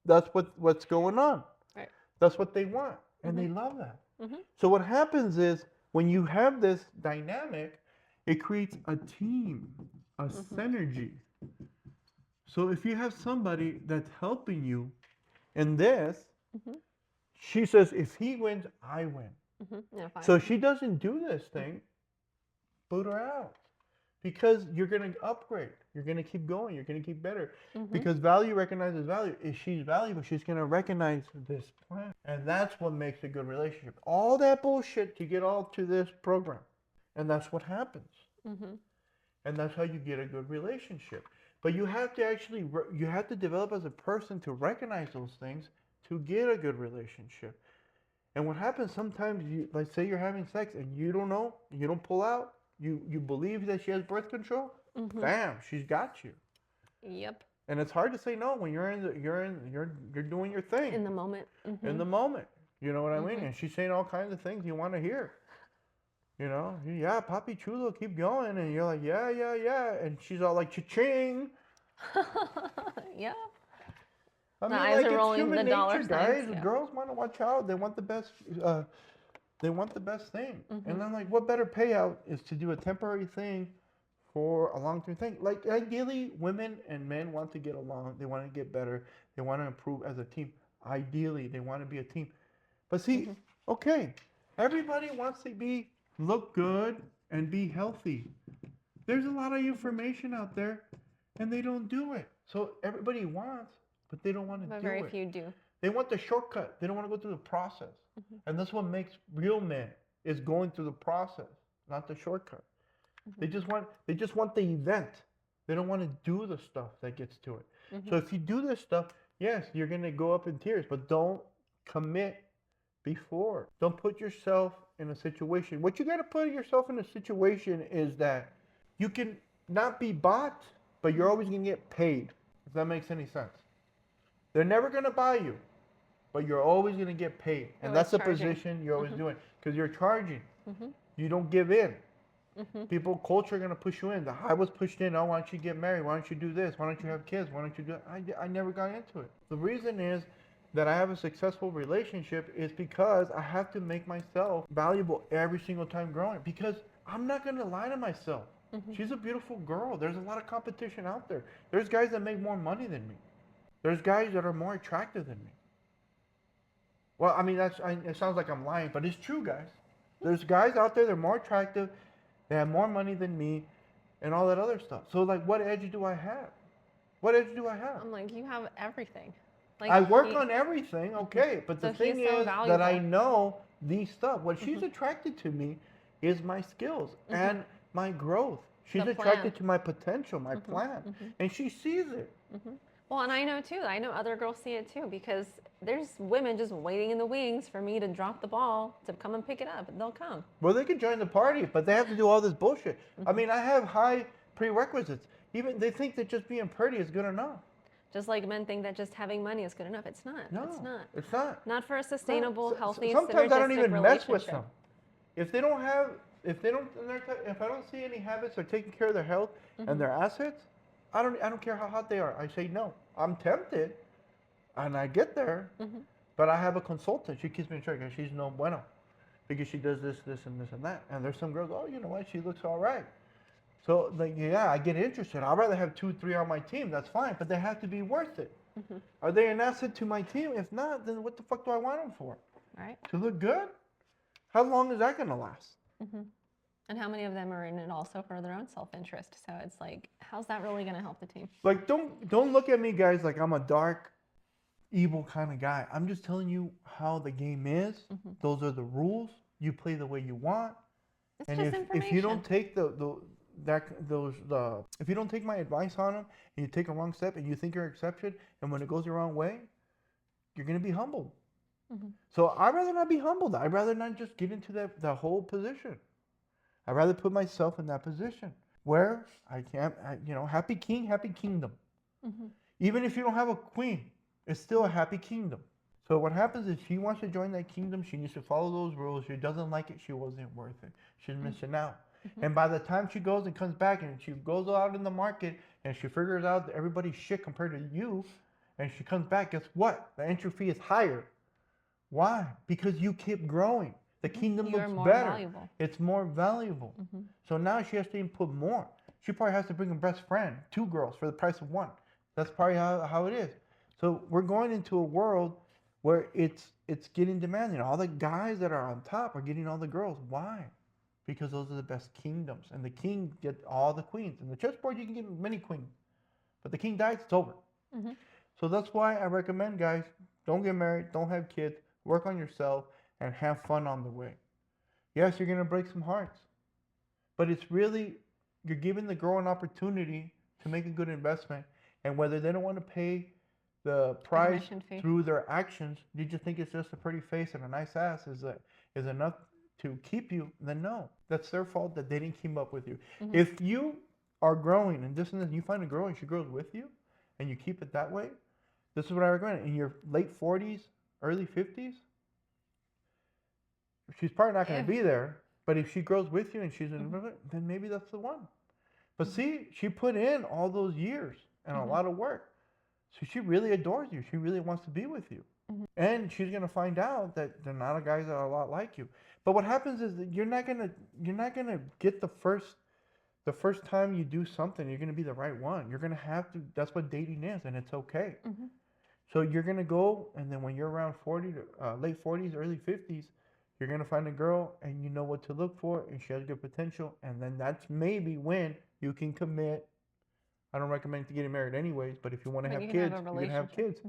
that's what's going on. Right. That's what they want, and they love that. So what happens is when you have this dynamic, it creates a team, a synergy. So if you have somebody that's helping you in this, she says, if he wins, I win. Yeah, fine. So if she doesn't do this thing, boot her out. Because you're going to upgrade. You're going to keep going. You're going to keep better. Because value recognizes value. If she's valuable, she's going to recognize this plan. And that's what makes a good relationship. All that bullshit to get all to this program. And that's what happens. And that's how you get a good relationship. But you have to actually, you have to develop as a person to recognize those things to get a good relationship. And what happens sometimes, you, like say you're having sex and you don't know, you don't pull out, you believe that she has birth control, bam, she's got you. Yep. And it's hard to say no when you're doing your thing In the moment. in the moment. You know what I mean? And she's saying all kinds of things you want to hear. You know, yeah, Papi Chulo, keep going, and you're like, yeah, yeah, yeah, and she's all like, cha-ching. Yeah. I The mean, eyes like are it's rolling, human the dollar nature, guys. signs, yeah. Girls want to watch out. They want the best. They want the best thing. And I'm like, what better payout is to do a temporary thing for a long-term thing? Like, ideally, women and men want to get along. They want to get better. They want to improve as a team. Ideally, they want to be a team. But see, okay, everybody wants to look good and be healthy. There's a lot of information out there, and they don't do it. So everybody wants, but they don't want to But do very it. few do. They want the shortcut. They don't want to go through the process. And that's what makes real men is going through the process, not the shortcut. They just want the event. They don't want to do the stuff that gets to it. So if you do this stuff, yes, you're going to go up in tears, but don't commit before. Don't put yourself in a situation. What you got to put yourself in a situation is that you can not be bought, but you're always going to get paid. If that makes any sense. They're never going to buy you, but you're always going to get paid. And that's the position you're always doing because you're charging. You don't give in. People, culture are going to push you in. I was pushed in. Oh, why don't you get married? Why don't you do this? Why don't you have kids? Why don't you do it? I never got into it. The reason is that I have a successful relationship is because I have to make myself valuable every single time growing because I'm not going to lie to myself. She's a beautiful girl. There's a lot of competition out there. There's guys that make more money than me. There's guys that are more attractive than me. Well, I mean, it sounds like I'm lying, but it's true, guys. There's guys out there that are more attractive, they have more money than me, and all that other stuff. So, like, what edge do I have? What edge do I have? I'm like, you have everything. Like, I work on everything, okay, but the So thing he's so is that I valuable. know these stuff. What she's attracted to me is my skills and my growth. She's The attracted plan. to my potential, my plan, and she sees it. Well, and I know too. I know other girls see it too because there's women just waiting in the wings for me to drop the ball to come and pick it up, and they'll come. Well, they can join the party, but they have to do all this bullshit. I mean, I have high prerequisites. Even they think that just being pretty is good enough. Just like men think that just having money is good enough. It's not. No, It's not. it's not. Not for a sustainable, healthy, Sometimes I don't synergistic even mess with relationship. them. If they don't have, if I don't see any habits or taking care of their health and their assets, I don't care how hot they are. I say no. I'm tempted, and I get there, but I have a consultant. She keeps me in check. And she's no bueno, because she does this, this, and this, and that. And there's some girls. Oh, you know what? She looks all right. So like, yeah, I get interested. I'd rather have 2, 3 on my team. That's fine, but they have to be worth it. Are they an asset to my team? If not, then what the fuck do I want them for? Right. To look good? How long is that gonna last? And how many of them are in it also for their own self-interest? So it's like, how's that really going to help the team? Like, don't look at me, guys, like I'm a dark, evil kind of guy. I'm just telling you how the game is. Those are the rules. You play the way you want. It's And just if you don't information. take if you don't take my advice on them, and you take a wrong step, and you think you're exception, and when it goes the wrong way, you're gonna be humbled. So I'd rather not be humbled. I'd rather not just get into the whole position. I'd rather put myself in that position where I can't, happy king, happy kingdom. Even if you don't have a queen, it's still a happy kingdom. So what happens is she wants to join that kingdom. She needs to follow those rules. She doesn't like it. She wasn't worth it. She's missing out. And by the time she goes and comes back and she goes out in the market and she figures out that everybody's shit compared to you, and she comes back, guess what? The entry fee is higher. Why? Because you keep growing. The kingdom You're looks more better. valuable. It's more valuable. So now she has to input more. She probably has to bring a best friend, 2 girls for the price of 1. That's probably how it is. So we're going into a world where it's getting demanding. All the guys that are on top are getting all the girls. Why? Because those are the best kingdoms. And the king gets all the queens. In the chessboard, you can get many queens. But the king dies, it's over. So that's why I recommend, guys, don't get married, don't have kids, work on yourself, and have fun on the way. Yes, you're going to break some hearts. But it's really, you're giving the girl an opportunity to make a good investment. And whether they don't want to pay the price Admission fee. through their actions, you just think it's just a pretty face and a nice ass is enough to keep you, then no. That's their fault that they didn't keep up with you. If you are growing and this and this, you find a girl and she grows with you, and you keep it that way, this is what I recommend. In your late 40s, early 50s, she's probably not going to be there, but if she grows with you and she's in then maybe that's the one. But see, she put in all those years and a lot of work. So she really adores you. She really wants to be with you. And she's going to find out that there are not a guys that are a lot like you. But what happens is that you're not going to get the first time you do something, you're going to be the right one. You're going to have to, that's what dating is, and it's okay. So you're going to go, and then when you're around 40 to late 40s, early 50s, you're going to find a girl and you know what to look for, and she has good potential, and then that's maybe when you can commit. I don't recommend to getting married anyways, but if you want to have kids, you can have kids.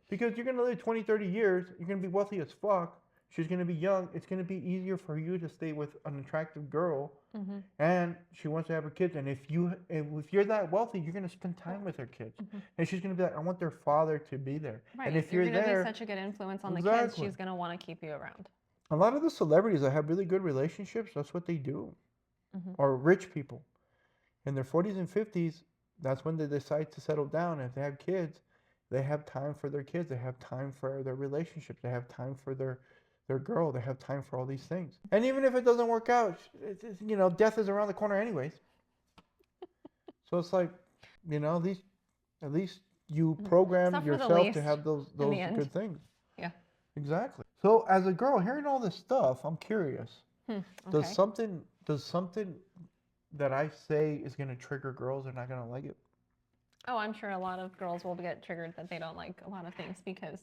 Because you're going to live 20, 30 years, you're going to be wealthy as fuck, she's going to be young, it's going to be easier for you to stay with an attractive girl, and she wants to have her kids, and if you're that wealthy, you're going to spend time with her kids, and she's going to be like, I want their father to be there. Right. And if you're you're going to there, be such a good influence on the kids, she's going to want to keep you around. a lot of the celebrities that have really good relationships, that's what they do. Or rich people. In their 40s and 50s, that's when they decide to settle down. If they have kids, they have time for their kids. They have time for their relationships. They have time for their girl. They have time for all these things. And even if it doesn't work out, death is around the corner anyways. So it's like, at least you program yourself to have those good things. Yeah. Exactly. So as a girl, hearing all this stuff, I'm curious. Okay. Does something that I say is going to trigger girls are not going to like it? Oh, I'm sure a lot of girls will get triggered that they don't like a lot of things because,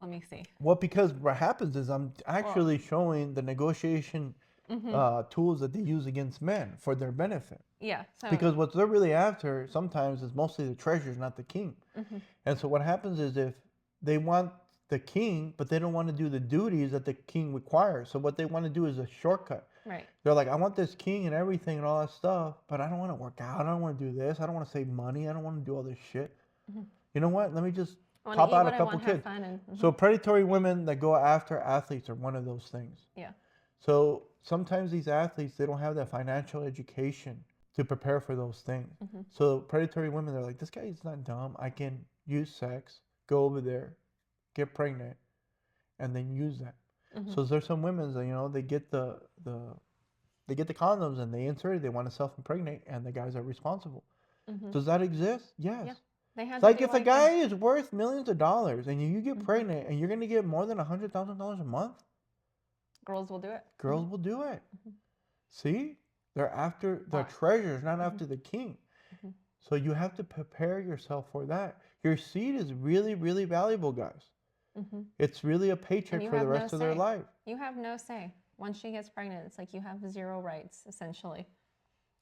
let me see. Well, because what happens is I'm actually showing the negotiation tools that they use against men for their benefit. Yeah. So Because what they're really after sometimes is mostly the treasures, not the king. And so what happens is if they want the king, but they don't want to do the duties that the king requires. So what they want to do is a shortcut. Right. They're like, I want this king and everything and all that stuff, but I don't want to work out. I don't want to do this. I don't want to save money. I don't want to do all this shit. You know what? Let me just pop out a couple kids. So predatory women that go after athletes are one of those things. Yeah. So sometimes these athletes, they don't have that financial education to prepare for those things. So predatory women, they're like, this guy is not dumb. I can use sex, go over there, get pregnant, and then use that. So there's some women that they get the condoms and they insert it. They want to self-impregnate, and the guys are responsible. Does that exist? Yes. Yeah. They had It's like if a guy is worth millions of dollars and you get pregnant and you're gonna get more than $100,000 a month, girls will do it. girls will do it. See, They're after the Well, treasures, not mhm, after the king. mhm, So you have to prepare yourself for that. Your seed is really, really valuable, guys. mhm. It's really a And paycheck you for the have no rest of their say. life. You have no say. Once she gets pregnant, it's like you have zero rights, essentially.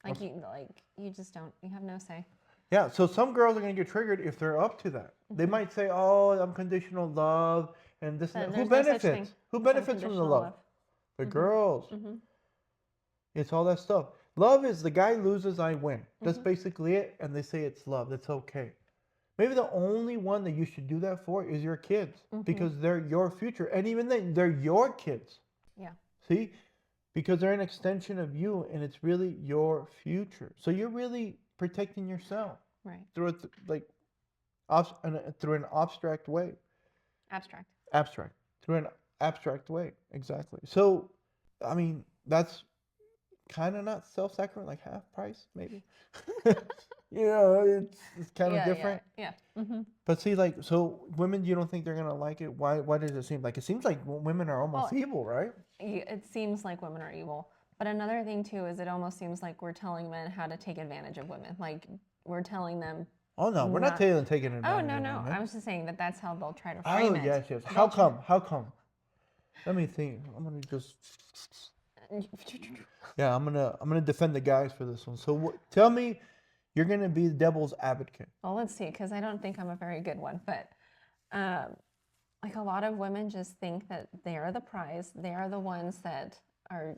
Like you just don't. You have no say. Yeah, so some girls are going to get triggered if they're up to that. They Hmm. might say, "Oh, unconditional love and this and But that." Who there's no such thing benefits? Who as benefits from the unconditional love? love. The Hmm. girls. Hmm. It's all that stuff. Love is the guy loses, I win. That's Hmm. basically it. And they say it's love. That's okay. Maybe the only one that you should do that for is your kids Hmm. because they're your future. And even then, they're your kids. Yeah. See? Because they're an extension of you and it's really your future. So you're really protecting yourself Right. through it, like through an abstract way. Abstract. Abstract. Through an abstract way. Exactly. So, I mean, that's kind of not self-sacrifice, like half price, maybe. It's kind of Yeah. Yeah. different. Yeah. Hmm. But see, like, so women, you don't think they're gonna like it? Why does it seem like it seems like women are almost Well, evil, right? it seems like women are evil. But another thing too is it almost seems like we're telling men how to take advantage of women. Like we're telling them Oh no, we're not not. taking Oh advantage no, of no. I women. was just saying that that's how they'll try to Oh frame it. yes, yes. How They'll try. come? How come? Let me think. I'm gonna just yeah. I'm gonna defend the guys for this one. So tell me, you're gonna be the devil's advocate. Well, let's see, because I don't think I'm a very good one. But um, like a lot of women just think that they are the prize. They are the ones that are,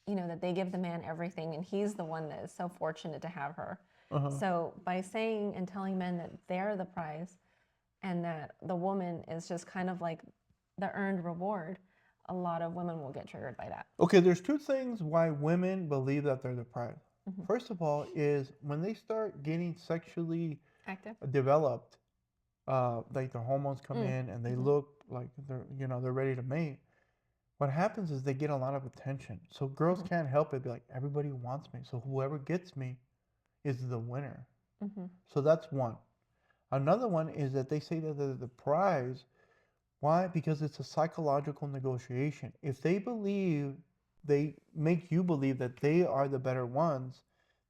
that they give the man everything, and he's the one that is so fortunate to have her. Uh huh. So by saying and telling men that they're the prize and that the woman is just kind of like the earned reward, a lot of women will get triggered by that. Okay, there's two things why women believe that they're the prize. Hmm. First of all, is when they start getting sexually Active. developed, like the hormones come Mm. in and they Hmm. look like they're ready to mate. What happens is they get a lot of attention. So girls Hmm. can't help it. Be like, everybody wants me. So whoever gets me is the winner. Hmm. So that's one. Another one is that they say that they're the prize. Why? Because it's a psychological negotiation. If they believe, they make you believe that they are the better ones,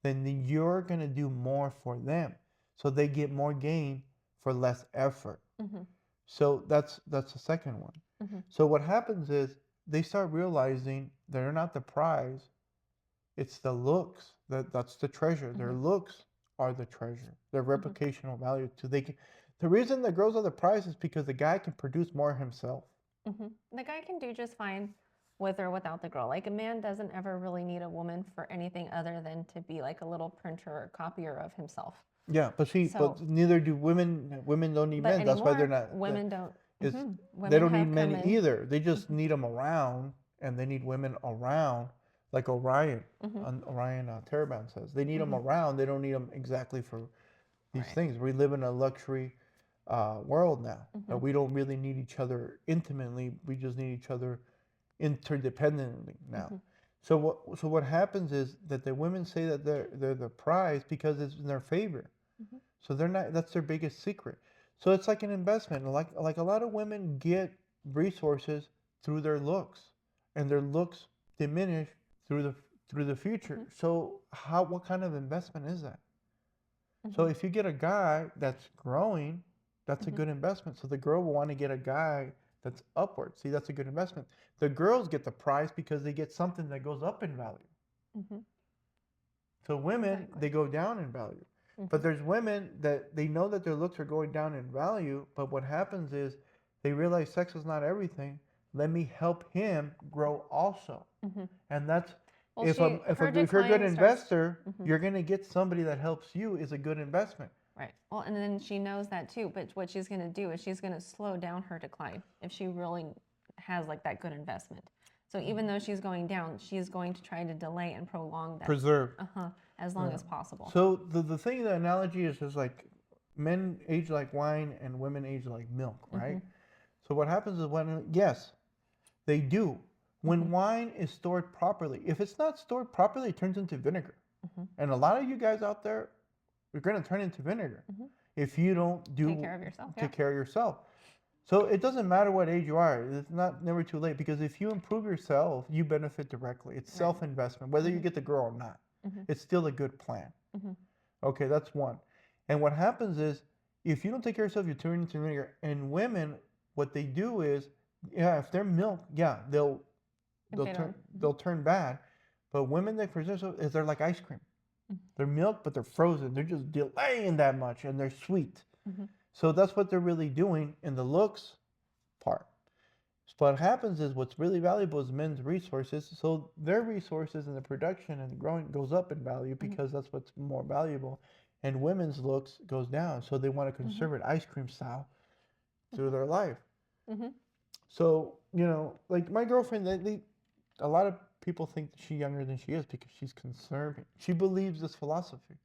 then you're going to do more for them. So they get more gain for less effort. Hmm. So that's the second one. Hmm. So what happens is they start realizing they're not the prize, it's the looks. That's the treasure. Their Hmm. looks are the treasure. Their Hmm. reputational value. The reason the girls are the prize is because the guy can produce more himself. Hmm. The guy can do just fine with or without the girl. Like a man doesn't ever really need a woman for anything other than to be like a little printer or copier of himself. Yeah, but see, So, but neither do women. Women don't need but men. That's why they're anymore, not. women don't. Is they Women don't need have come men in. either. They just Hmm. need them around, and they need women around, like Orion. Hmm. Orion Teraband says they need them Hmm. around. They don't need them exactly for these Right. things. We live in a luxury world now. Hmm. We don't really need each other intimately. We just need each other interdependently now. Hmm. So what happens is that the women say that they're the prize because it's in their favor. Hmm. So they're not. That's their biggest secret. So it's like an investment. Like a lot of women get resources through their looks, and their looks diminish through the future. Hmm. So what kind of investment is that? So Hmm. if you get a guy that's growing, that's a Hmm. good investment. So the girl will want to get a guy that's upward. See, that's a good investment. The girls get the prize because they get something that goes up in value. Hmm. So women, Exactly. they go down in value. But Hmm. there's women that they know that their looks are going down in value, but what happens is they realize sex is not everything. Let me help him grow also. Hmm. And that's Well, if you're a good decline starts. investor, Hmm. you're gonna get somebody that helps you is a good investment. Right. Well, and then she knows that too. But what she's going to do is she's going to slow down her decline if she really has like that good investment. So even though she's going down, she's going to try to delay and prolong that Preserve. as long Yeah. as possible. So the thing, the analogy is like men age like wine and women age like milk, right? Hmm. So what happens is yes, they do. When Hmm. wine is stored properly, if it's not stored properly, it turns into vinegar. Hmm. And a lot of you guys out there, you're going to turn into vinegar Hmm. if you don't Take care of yourself. Yeah. take care of yourself. So it doesn't matter what age you are. It's never too late because if you improve yourself, you benefit directly. It's Right. self-investment, whether you Hmm. get the girl or not. It's still a good plan. Mhm. Okay, that's one. And what happens is, if you don't take care of yourself, you're turning into vinegar. And women, what they do is, yeah, if they're milk, yeah, If they don't. they'll turn bad. But women that present themselves is they're like ice cream. They're milk, but they're frozen. They're just delaying that much, and they're sweet. So that's what they're really doing in the looks part. So what happens is, what's really valuable is men's resources. So their resources and the production and the growing goes up in value because that's what's more valuable. And women's looks goes down. So they want to conserve it ice cream style through their life. So, like my girlfriend, a lot of people think that she's younger than she is because she's conserving. She believes this philosophy.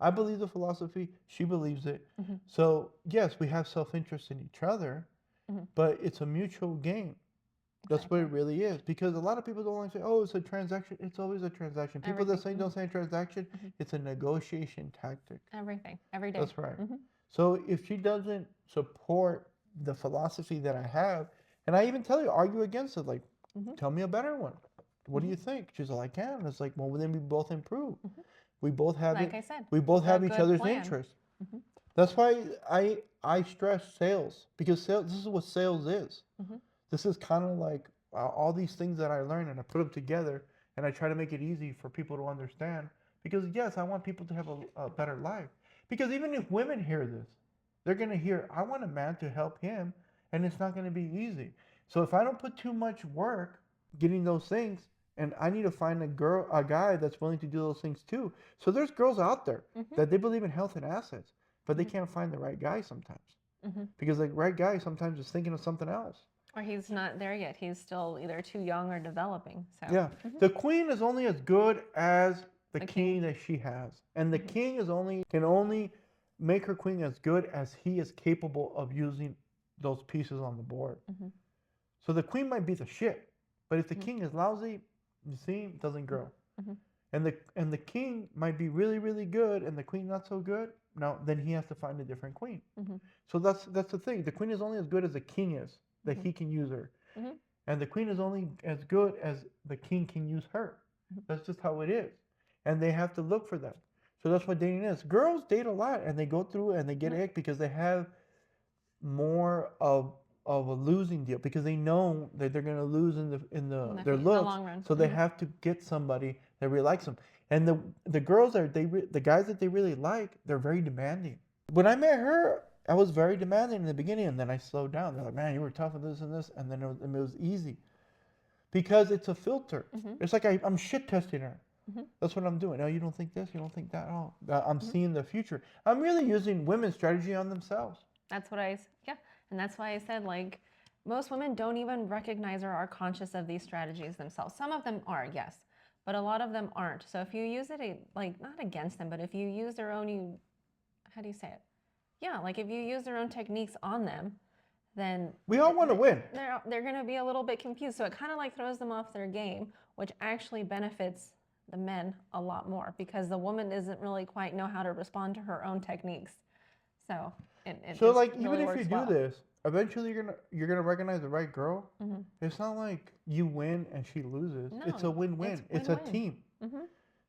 I believe the philosophy. She believes it. So, yes, we have self-interest in each other, but it's a mutual gain. That's what it really is. Because a lot of people don't like to say, oh, it's a transaction. It's always a transaction. People that say don't say a transaction, it's a negotiation tactic. Everything. Every day. That's right. So if she doesn't support the philosophy that I have, and I even tell you, argue against it, like, tell me a better one. What do you think? She's like, I can. It's like, well, then we both improve. We both have Like I said, we both it's a have each good other's plan. interests. That's why I stress sales, because this is what sales is. This is kind of like all these things that I learned, and I put them together, and I try to make it easy for people to understand. Because yes, I want people to have a better life. Because even if women hear this, they're going to hear, I want a man to help him, and it's not going to be easy. So if I don't put too much work getting those things, and I need to find a guy that's willing to do those things too. So there's girls out there that they believe in health and assets, but they can't find the right guy sometimes. Because the right guy sometimes is thinking of something else. Or he's not there yet. He's still either too young or developing. So yeah, the queen is only as good as the king that she has, and the king can only make her queen as good as he is capable of using those pieces on the board. So the queen might be the shit, but if the king is lousy, you see, it doesn't grow. And the king might be really, really good, and the queen not so good. No, then he has to find a different queen. So that's the thing. The queen is only as good as the king is, that he can use her. And the queen is only as good as the king can use her. That's just how it is. And they have to look for that. So that's what dating is. Girls date a lot, and they go through and they get ick because they have more of a losing deal, because they know that they're going to lose in their looks. long run. So they have to get somebody that really likes them. And the girls the guys that they really like, they're very demanding. When I met her, I was very demanding in the beginning, and then I slowed down. They're like, man, you were tough with this and this, and then it was easy. Because it's a filter. It's like I'm shit testing her. That's what I'm doing. Oh, you don't think this? You don't think that? Oh, I'm seeing the future. I'm really using women's strategy on themselves. That's what and that's why I said, like, most women don't even recognize or are conscious of these strategies themselves. Some of them are, yes, but a lot of them aren't. So if you use it, like, not against them, but if you use their own, how do you say it? Yeah, like if you use their own techniques on them, then we all want to win. They're going to be a little bit confused. So it kind of like throws them off their game, which actually benefits the men a lot more, because the woman doesn't really quite know how to respond to her own techniques. So so like, even if you do this, eventually you're gonna recognize the right girl. It's not like you win and she loses. No, it's a win-win. It's a team.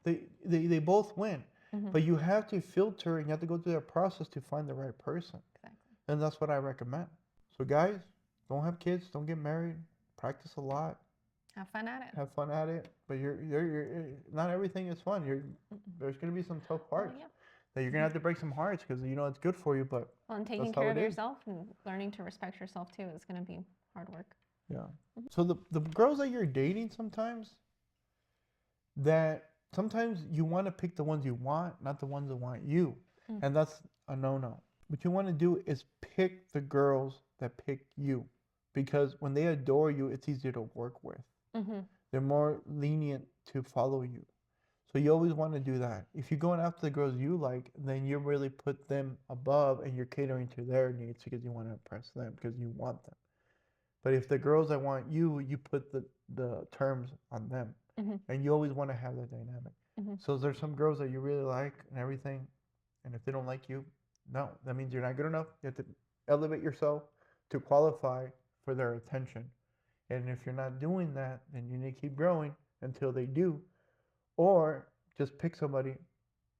They both win. But you have to filter, and you have to go through that process to find the right person. Exactly. And that's what I recommend. So guys, don't have kids, don't get married, practice a lot. Have fun at it. Have fun at it. But you're not everything is fun. There's gonna be some tough parts. That you're gonna have to break some hearts, because it's good for you, but and taking care of yourself and learning to respect yourself too is gonna be hard work. Yeah. So the girls that you're dating, sometimes you want to pick the ones you want, not the ones that want you, and that's a no-no. What you want to do is pick the girls that pick you, because when they adore you, it's easier to work with. They're more lenient to follow you. So you always want to do that. If you're going after the girls you like, then you really put them above, and you're catering to their needs because you want to impress them, because you want them. But if the girls that want you, you put the terms on them. And you always want to have that dynamic. So there's some girls that you really like and everything, and if they don't like you, no, that means you're not good enough. You have to elevate yourself to qualify for their attention. And if you're not doing that, then you need to keep growing until they do. Or just pick somebody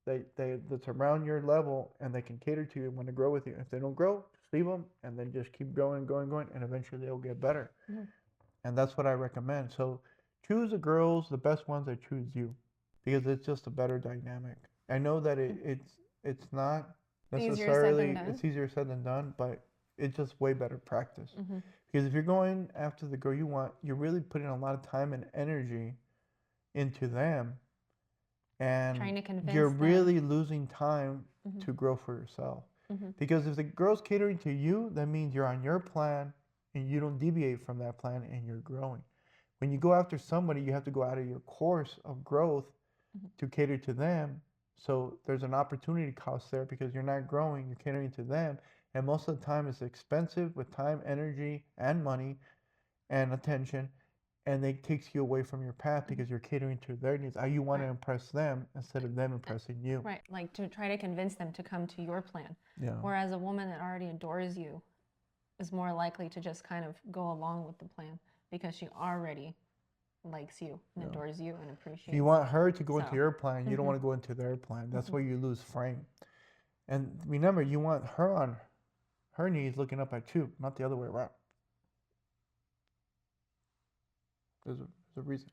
that's around your level and they can cater to you and want to grow with you. If they don't grow, just leave them and then just keep going, and eventually they'll get better. Mhm. And that's what I recommend. So choose the girls, the best ones that choose you, because it's just a better dynamic. I know that it's not Easier said than necessarily, done. it's easier said than done, but it's just way better practice. Mm-hmm. Because if you're going after the girl you want, you're really putting a lot of time and energy into them, Trying and to convince you're them. really losing time Mm-hmm. to grow for yourself. Mm-hmm. Because if the girl's catering to you, that means you're on your plan and you don't deviate from that plan and you're growing. When you go after somebody, you have to go out of your course of growth Mm-hmm. to cater to them. So there's an opportunity cost there because you're not growing, you're catering to them. And most of the time it's expensive with time, energy, and money and attention. And it takes you away from your path because you're catering to their needs. You want to Right. impress them instead of them impressing you. Right, like to try to convince them to come to your plan. Yeah. Whereas a woman that already adores you is more likely to just kind of go along with the plan because she already likes you and Yeah. adores you and appreciates. If you want her to go into So, your plan, you don't want to go into their plan. That's where you lose frame. And remember, you want her on her knees looking up at you, not the other way around. There's a reason.